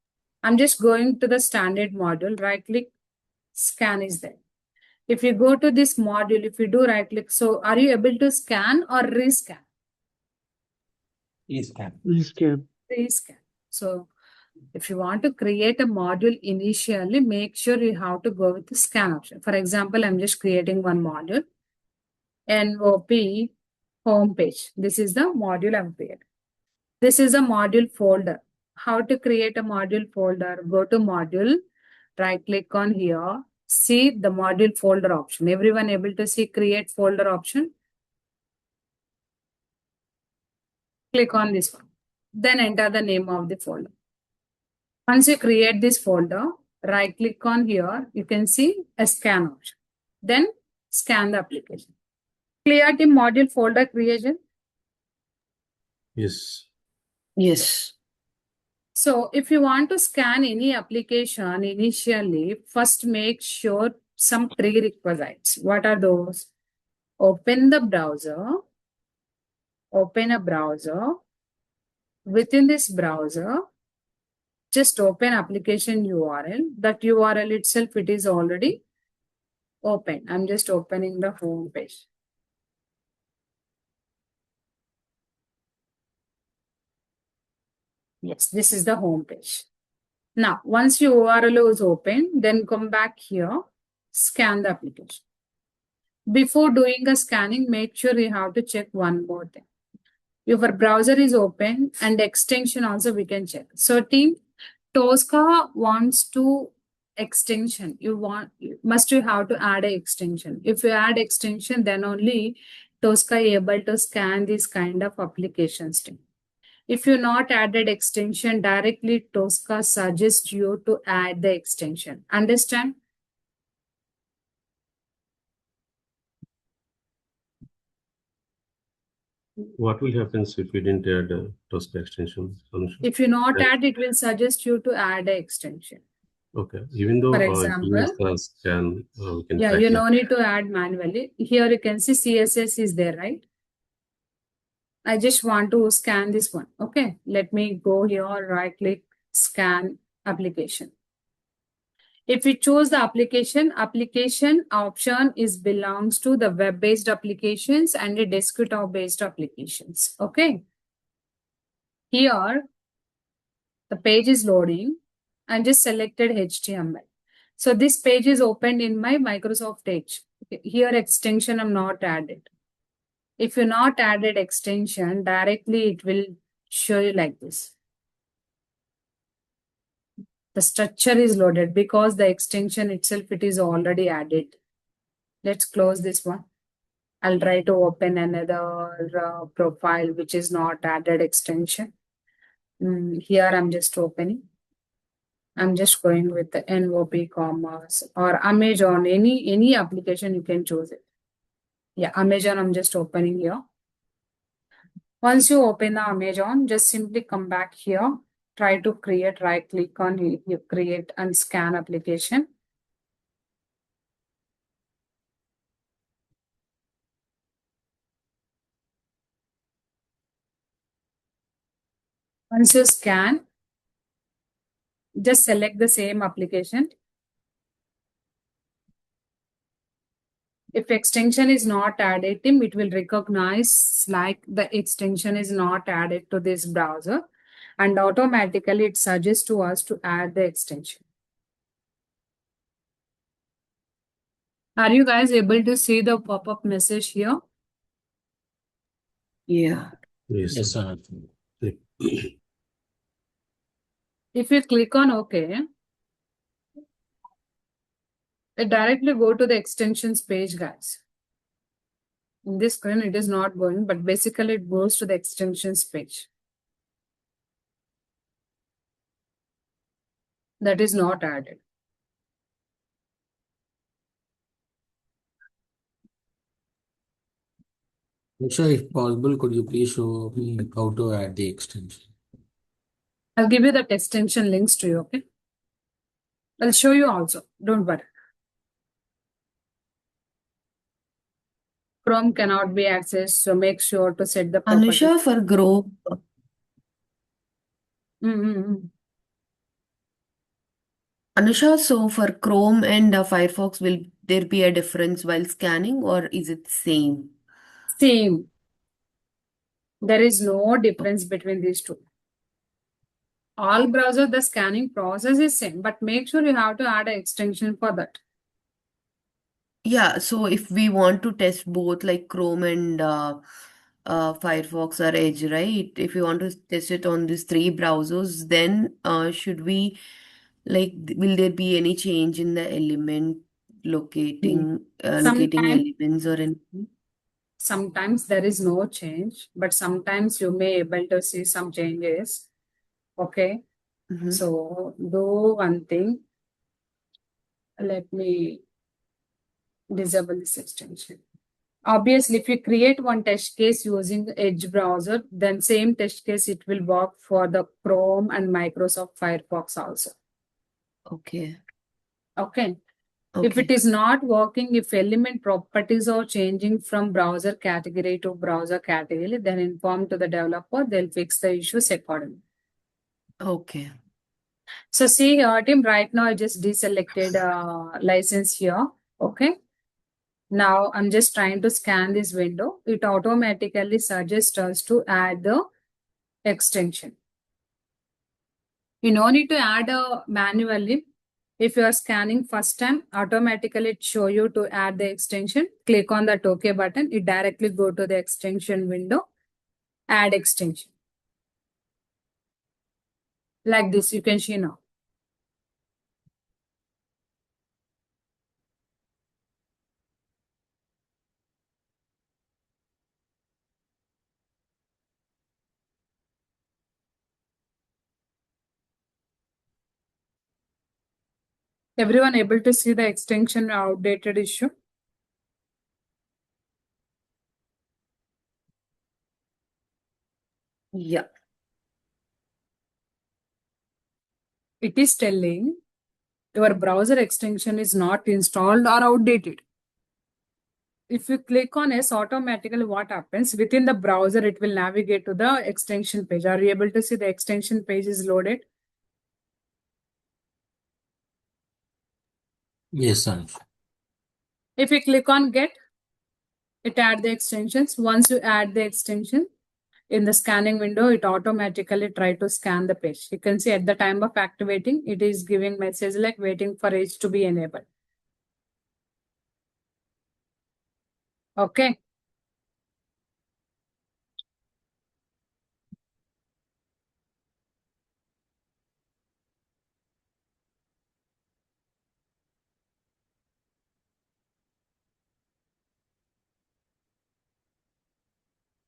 I'm just going to the standard module. Right click. Scan is there. If you go to this module, if you do right click, so are you able to scan or rescan? Rescan. Rescan. So if you want to create a module initially, make sure you have to go with the scan option. For example, I'm just creating one module. NOP homepage. This is the module I've created. This is a module folder. How to create a module folder? Go to module, right click on here, see the module folder option. Everyone able to see create folder option? Click on this one. Then enter the name of the folder. Once you create this folder, right click on here, you can see a scan option. Then scan the application. Clear team module folder creation. Yes. Yes. So if you want to scan any application initially, first make sure some prerequisites. What are those? Open the browser. Open a browser. Within this browser, just open application URL. That URL itself, it is already open. I'm just opening the home page. Yes, this is the home page. Now, once your URL is open, then come back here, scan the application. Before doing a scanning, make sure you have to check one more thing. Your browser is open and extension also we can check. So team, Tosca wants to extension. Must you have to add a extension. If you add extension, then only Tosca able to scan these kind of applications team. If you not added extension, directly Tosca suggests you to add the extension. Understand? What will happen if we didn't add a Tosca extension, Anusha? If you not Yeah. add, it will suggest you to add an extension. Okay. Even though For it gives example, the scan, we can yeah, track you that. no need to add manually. Here you can see CSS is there, right? I just want to scan this one. Okay, let me go here, right click, scan application. If we choose the application option is belongs to the web-based applications and the desktop-based applications. Okay. Here, the page is loading and just selected HTML. So this page is opened in my Microsoft Edge. Okay. Here extension I'm not added. If you not added extension, directly it will show you like this. The structure is loaded because the extension itself, it is already added. Let's close this one. I'll try to open another profile which is not added extension. Here I'm just opening. I'm just going with the NOP Commerce or Amazon, any application you can choose it. Yeah, Amazon I'm just opening here. Once you open the Amazon, just simply come back here. Try to create, right click on you create and scan application. Once you scan, just select the same application. If extension is not added, it will recognize like the extension is not added to this browser and automatically it suggests to us to add the extension. Are you guys able to see the pop-up message here? Yeah. Yes. Yes, sir. If you click on OK, it directly go to the extensions page, guys. In this screen, it is not going, but basically it goes to the extensions page. That is not added. Sure, if possible, could you please show me how to add the extension? I'll give you the extension links to you, okay? I'll show you also. Don't worry. Chrome cannot be accessed, so make sure to set the properties. Anusha, for Grow, Anusha, so for Chrome and Firefox, will there be a difference while scanning or is it same? Same. There is no difference between these two. All browser, the scanning process is same, but make sure you have to add an extension for that. Yeah, so if we want to test both like Chrome and Firefox or Edge, right? If we want to test it on these three browsers, then should we will there be any change in the element locating elements or anything? Sometimes there is no change, but sometimes you may able to see some changes. Okay. Mm-hmm. So do one thing. Let me disable this extension. Obviously, if you create one test case using the Edge browser, then same test case, it will work for the Chrome and Microsoft Firefox also. Okay. Okay. If it is not working, if element properties are changing from browser category to browser category, then inform to the developer, they'll fix the issues accordingly. Okay. So see here, team, right now I just deselected license here. Okay. Now I'm just trying to scan this window. It automatically suggests us to add the extension. You no need to add manually. If you are scanning first time, automatically it show you to add the extension. Click on that OK button. It directly go to the extension window. Add extension. Like this, you can see now. Everyone able to see the extension outdated issue? Yeah. It is telling your browser extension is not installed or outdated. If you click on S, automatically what happens within the browser, it will navigate to the extension page. Are you able to see the extension page is loaded? Yes, Anush. If you click on get, it add the extensions. Once you add the extension in the scanning window, it automatically try to scan the page. You can see at the time of activating, it is giving message like waiting for it to be enabled. Okay.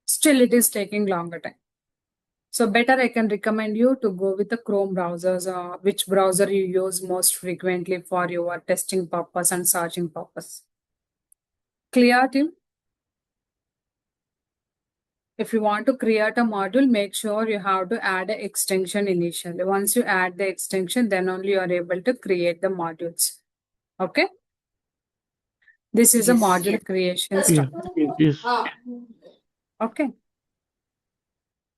Still, it is taking longer time. So better I can recommend you to go with the Chrome browsers, which browser you use most frequently for your testing purpose and searching purpose. Clear, team? If you want to create a module, make sure you have to add an extension initially. Once you add the extension, then only you are able to create the modules. Okay? This is a Yes. module creation step. Yes. Okay.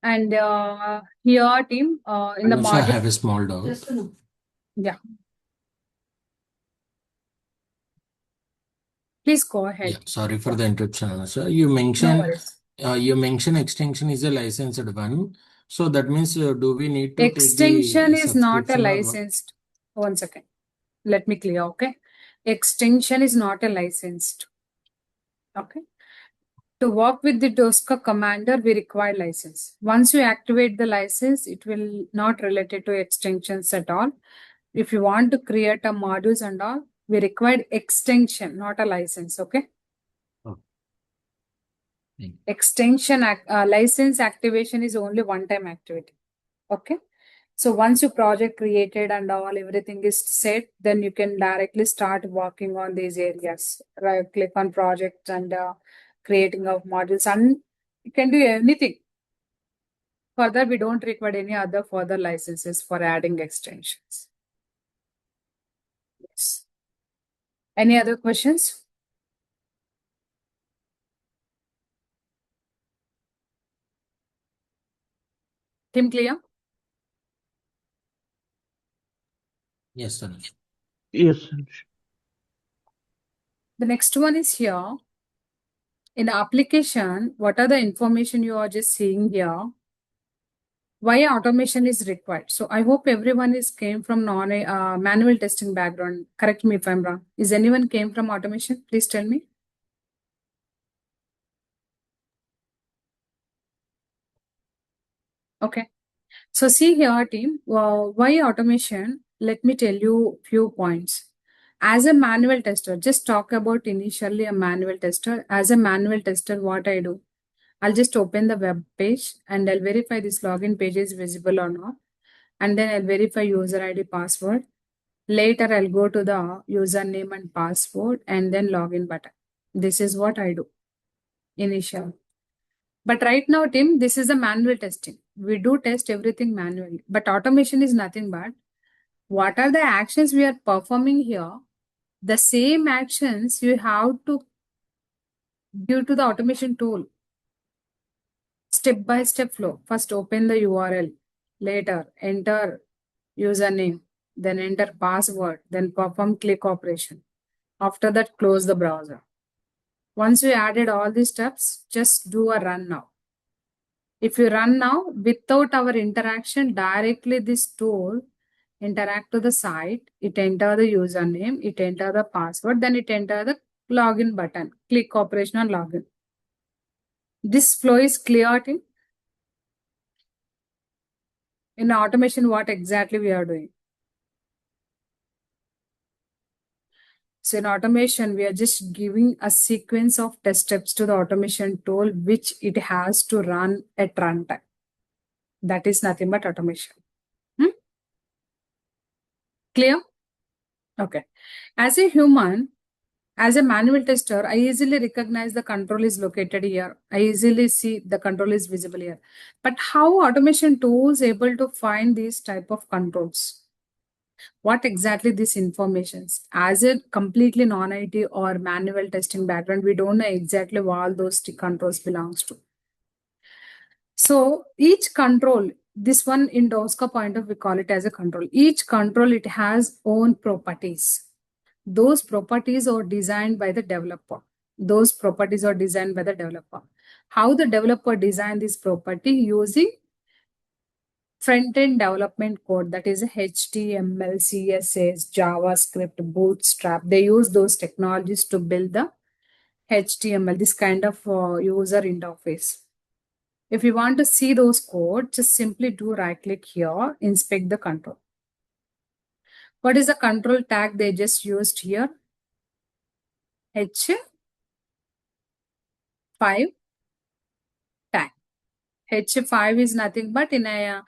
And here, team, in the Anush, I module. have a small doubt. Yeah. Please go ahead. Yeah, sorry for the interruption, Anush. You No mentioned worries. extension is a licensed one. So that means do we need to take Extension the is not a subscription or what? licensed. One second. Let me clear, okay? Extension is not a licensed. Okay. To work with the Tosca commander, we require license. Once you activate the license, it will not related to extensions at all. If you want to create a modules and all, we require extension, not a license, okay? Okay. Thank you. Extension license activation is only one-time activity, okay? So once your project created and all everything is set, then you can directly start working on these areas. Right, click on project and creating of modules, and you can do anything. Further, we don't require any other further licenses for adding extensions. Yes. Any other questions? Team clear? Yes, Anush. Yes, Anush. The next one is here. In the application, what are the information you are just seeing here? Why automation is required? So I hope everyone is came from non manual testing background. Correct me if I'm wrong. Is anyone came from automation? Please tell me. Okay. So see here, team. Why automation? Let me tell you few points. As a manual tester, just talk about initially a manual tester. As a manual tester, what I do? I'll just open the web page and I'll verify this login page is visible or not. And then I'll verify user ID password. Later, I'll go to the username and password and then login button. This is what I do initially. But right now, Tim, this is a manual testing. We do test everything manually. But automation is nothing but what are the actions we are performing here? The same actions you have to give to the automation tool. Step by step flow. First, open the URL. Later, enter username. Then enter password. Then perform click operation. After that, close the browser. Once you added all these steps, just do a run now. If you run now, without our interaction, directly this tool interact to the site, it enter the username, it enter the password, then it enter the login button, click operation on login. This flow is clear, team? In automation, what exactly we are doing? So in automation, we are just giving a sequence of test steps to the automation tool, which it has to run at runtime. That is nothing but automation. Clear? Okay. As a human, as a manual tester, I easily recognize the control is located here. I easily see the control is visible here. But how automation tools able to find these type of controls? What exactly this informations? As a completely non-IT or manual testing background, we don't know exactly what all those controls belongs to. So each control, this one in Tosca point of, we call it as a control. Each control, it has own properties. Those properties are designed by the developer. Those properties are designed by the developer. How the developer design this property? Using front-end development code, that is HTML, CSS, JavaScript, Bootstrap. They use those technologies to build the HTML, this kind of user interface. If you want to see those codes, just simply do right click here, inspect the control. What is the control tag they just used here? H5 tag. H5 is nothing but in a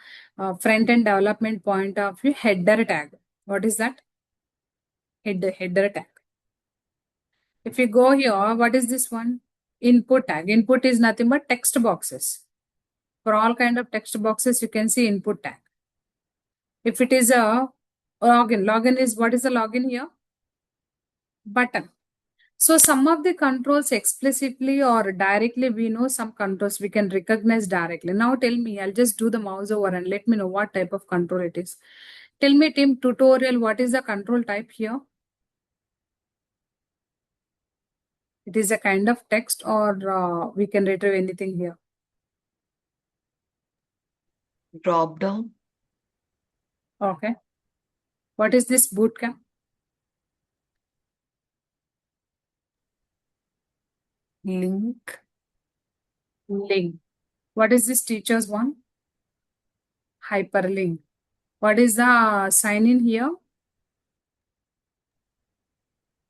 front-end development point of view, header tag. What is that? Header tag. If you go here, what is this one? Input tag. Input is nothing but text boxes. For all kind of text boxes, you can see input tag. If it is a login is, what is the login here? Button. So some of the controls explicitly or directly, we know some controls we can recognize directly. Now tell me, I'll just do the mouse over and let me know what type of control it is. Tell me, team tutorial, what is the control type here? It is a kind of text or we can retrieve anything here. Drop down. Okay. What is this bootcamp? Link. Link. What is this teacher's one? Hyperlink. What is the sign in here?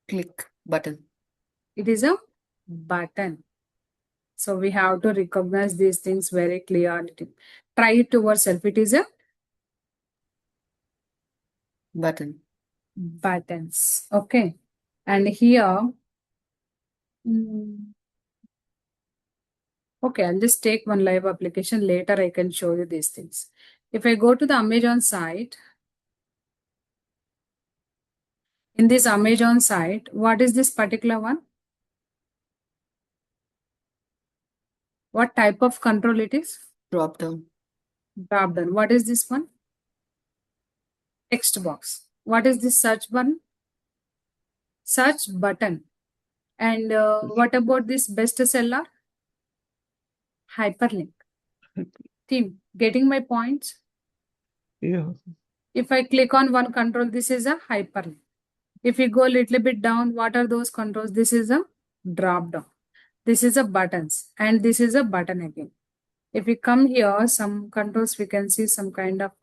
Click button. It is a button. So we have to recognize these things very clearly. Try it to yourself. It is a Button. buttons. Okay. And here, okay, I'll just take one live application. Later, I can show you these things. If I go to the Amazon site, in this Amazon site, what is this particular one? What type of control it is? Drop down. Drop down. What is this one? Text box. What is this search button? Search button. And what about this bestseller? Hyperlink. Team, getting my points? Yeah. If I click on one control, this is a hyperlink. If we go a little bit down, what are those controls? This is a drop down. This is a buttons and this is a button again. If we come here, some controls, we can see some kind of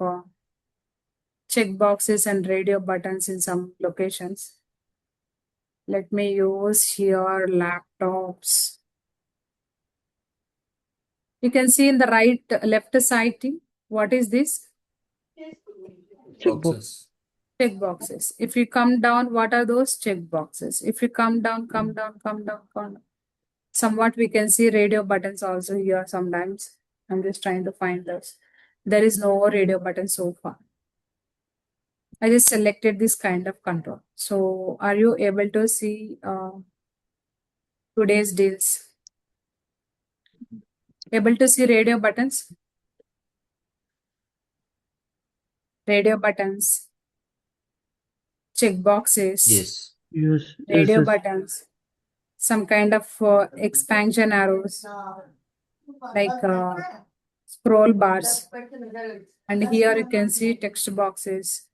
check boxes and radio buttons in some locations. Let me use here laptops. You can see in the right left side, what is this? Boxes. Check boxes. If you come down, what are those check boxes? If you come down, come down, come down, come down. Somewhat we can see radio buttons also here sometimes. I'm just trying to find those. There is no radio button so far. I just selected this kind of control. So are you able to see today's deals? Able to see radio buttons? Radio buttons, check boxes, Yes. Yes. radio Yes. buttons, some kind of expansion arrows, like scroll bars. And here you can see text boxes.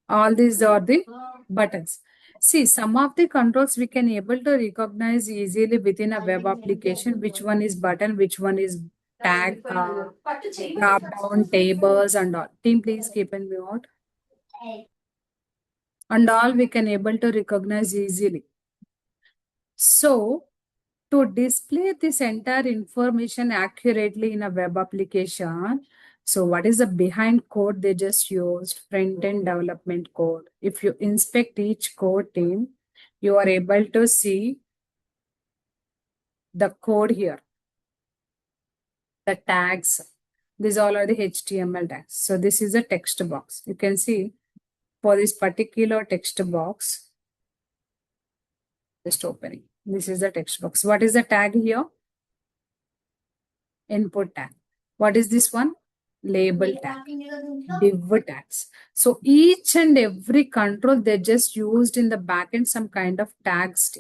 All these are the buttons. See, some of the controls we can able to recognize easily within a web application, which one is button, which one is tag, drop down tables and all. Team, please keep in mute. And all we can able to recognize easily. So to display this entire information accurately in a web application, so what is the behind code they just used? Front-end development code. If you inspect each code team, you are able to see the code here, the tags. These all are the HTML tags. So this is a text box. You can see for this particular text box, just opening. This is the text box. What is the tag here? Input tag. What is this one? Label tag. Div tags. So each and every control they just used in the backend some kind of tags.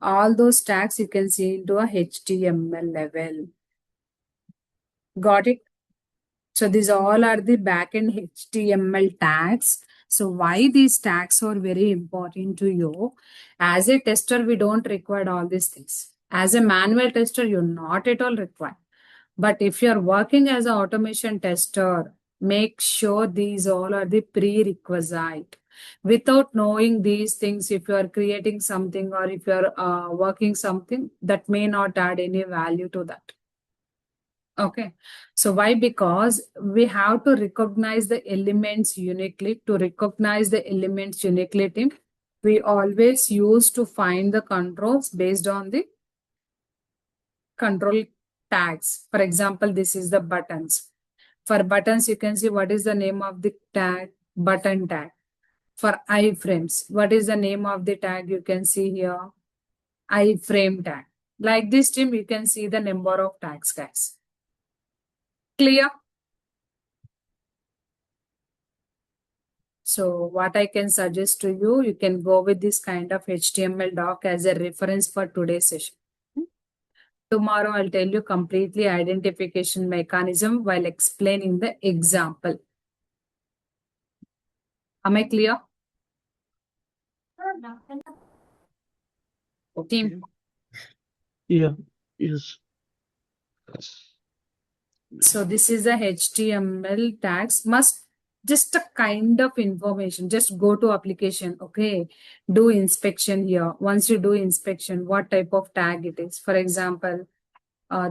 All those tags you can see into a HTML level. Got it? So these all are the backend HTML tags. So why these tags are very important to you? As a tester, we don't require all these things. As a manual tester, you're not at all required. But if you're working as an automation tester, make sure these all are the prerequisite. Without knowing these things, if you are creating something or if you're working something, that may not add any value to that. Okay. So why? Because we have to recognize the elements uniquely. To recognize the elements uniquely, team, we always use to find the controls based on the control tags. For example, this is the buttons. For buttons, you can see what is the name of the tag, button tag. For iframes, what is the name of the tag? You can see here, iframe tag. Like this, team, you can see the number of tags, guys. Clear? So what I can suggest to you, you can go with this kind of HTML doc as a reference for today's session. Tomorrow I'll tell you completely identification mechanism while explaining the example. Am I clear? Team. Yeah. Yes. So this is the HTML tags. Must just a kind of information. Just go to application. Okay. Do inspection here. Once you do inspection, what type of tag it is? For example,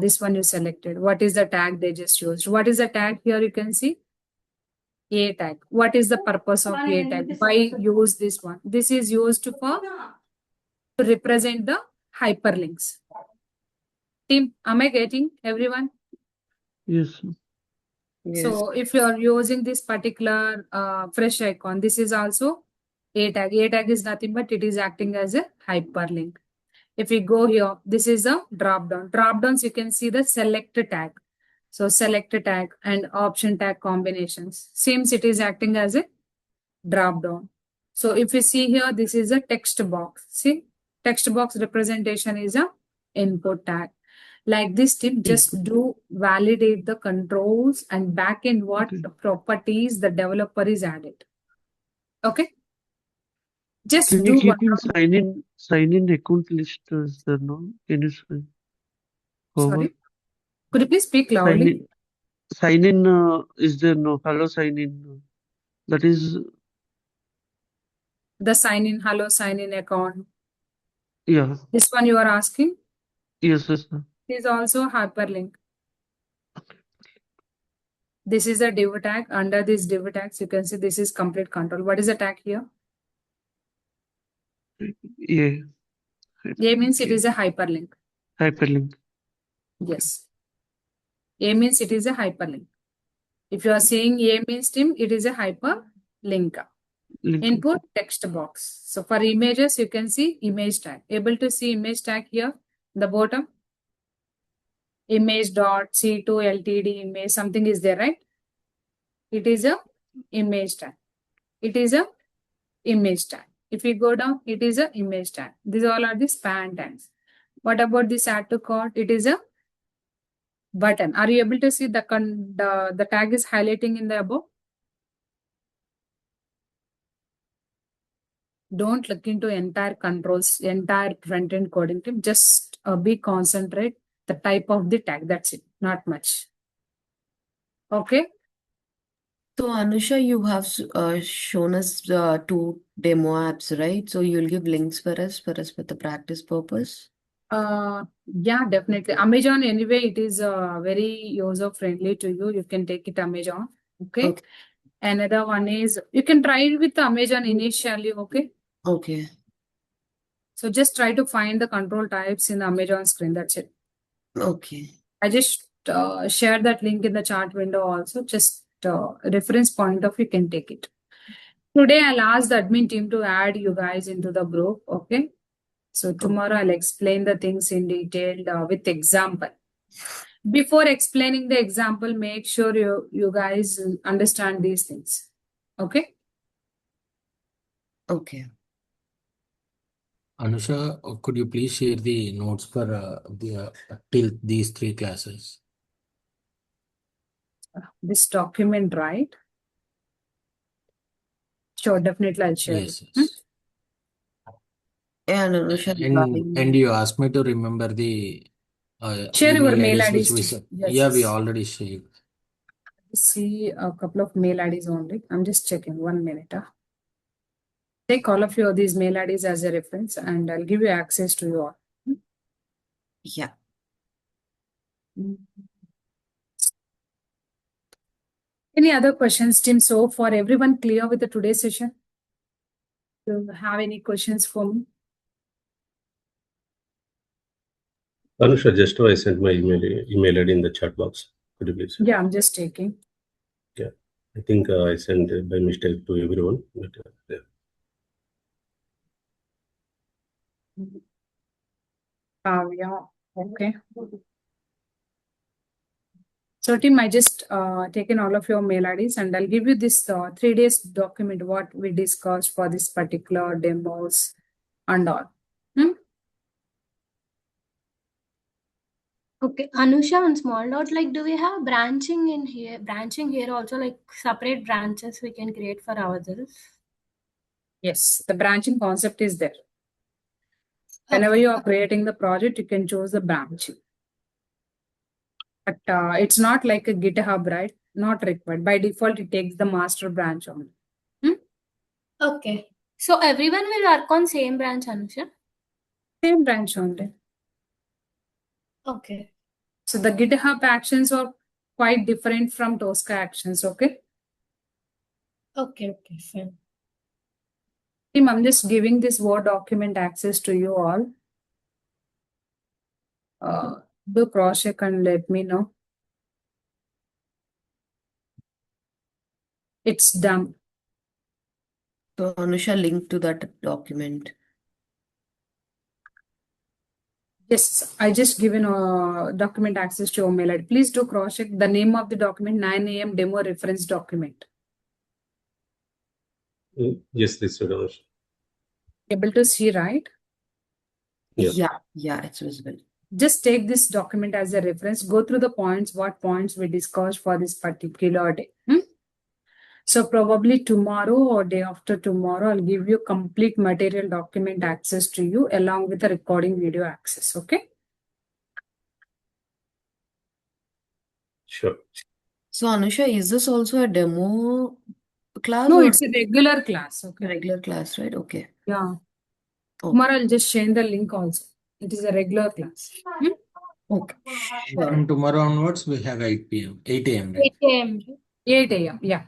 this one you selected. What is the tag they just used? What is the tag here? You can see A tag. What is the purpose of A tag? Why use this one? This is used for to represent the hyperlinks. Team, am I getting everyone? Yes. So if you are using this particular fresh icon, this is also A tag. A tag is nothing but it is acting as a hyperlink. If we go here, this is a drop down. Drop downs, you can see the select tag. So select tag and option tag combinations. Seems it is acting as a drop down. So if you see here, this is a text box. See, text box representation is a input tag. Like this tip, just do validate the controls and back in what properties the developer is added. Okay. Just Can do you keep what. in sign in account list is there no? Can you sign? Sorry. Could you please speak loudly? Sign in is there no? Hello sign in. That is The sign in, hello sign in account. yeah. This one you are asking Yes, yes, sir. is also hyperlink. This is a div tag. Under this div tags, you can see this is complete control. What is the tag here? Yeah. A means it is a hyperlink. Hyperlink. Yes. A means it is a hyperlink. If you are saying A means team, it is a hyperlink. Input text box. So for images, you can see image tag. Able to see image tag here, the bottom. Image dot C2 LTD image, something is there, right? It is a image tag. It is a image tag. If we go down, it is a image tag. These all are the span tags. What about this add to cart? It is a button. Are you able to see the tag is highlighting in the above? Don't look into entire controls, entire front-end coding team. Just be concentrate. the type of the tag. That's it, not much. Okay. So Anusha, you have shown us two demo apps, right? So you'll give links for us for the practice purpose. Yeah, definitely. Amazon, anyway, it is very user friendly to you. You can take it Amazon. Okay. Okay. Another one is you can try it with Amazon initially. Okay. Okay. So just try to find the control types in the Amazon screen. That's it. Okay. I just share that link in the chat window also. Just reference point of you can take it. Today I'll ask the admin team to add you guys into the group. Okay. So tomorrow I'll explain the things in detail with example. Before explaining the example, make sure you guys understand these things. Okay. Okay. Anusha, could you please share the notes for till these three classes? This document, right? Sure, definitely I'll share Yes, it. yes. And Anusha, And you asked me to remember the Share your email mail IDs which IDs we too. said. Yes, Yeah, we yes. already shared. See a couple of mail IDs only. I'm just checking 1 minute. Take all of your these mail IDs as a reference and I'll give you access to you all. Yeah. Any other questions, Tim? So for everyone clear with the today's session? Do you have any questions for me? Anusha, just now I sent my email ID in the chat box. Could you please? Yeah, I'm just taking. Yeah. I think I sent by mistake to everyone. But, yeah. Yeah, okay. So Tim, I just taken all of your mail IDs and I'll give you this 3 days document, what we discussed for this particular demos and all. Okay, Anusha, on small dot, like, do we have branching in here? Branching here also, like separate branches we can create for ourselves. Yes, the branching concept is there. Whenever Okay. you are creating the project, you can choose the branching. But it's not like a GitHub, right? Not required. By default, it takes the master branch only. Okay. So everyone will work on same branch, Anusha? Same branch only. Okay. So the GitHub actions are quite different from Tosca actions, okay? Okay, fine. Tim, I'm just giving this Word document access to you all. Do cross check and let me know. It's done. So Anusha, link to that document. Yes, I just given document access to your mail ID. Please do cross check the name of the document, 9 a.m. demo reference document. Yes, this is Anusha. Able to see, right? Yeah, it's visible. Just take this document as a reference. Go through the points, what points we discussed for this particular day. So probably tomorrow or day after tomorrow, I'll give you complete material document access to you along with the recording video access. Okay. Sure. So Anusha, is this also a demo class No, or it's a regular class. Okay. regular class, right? Okay. Yeah. Okay. Tomorrow I'll just share the link also. It is a regular class. Okay. Sure. From tomorrow onwards, we have 8 p.m. 8 a.m. Right? 8 a.m. 8 a.m. Yeah.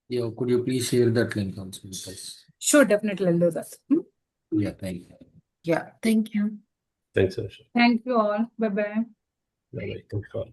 Yeah, could you please share that link also with us? Sure, definitely I'll do that. Yeah, thank you. Yeah, thank you. Thanks, Anusha. Thank you all. Bye-bye. Bye-bye. Thank you all.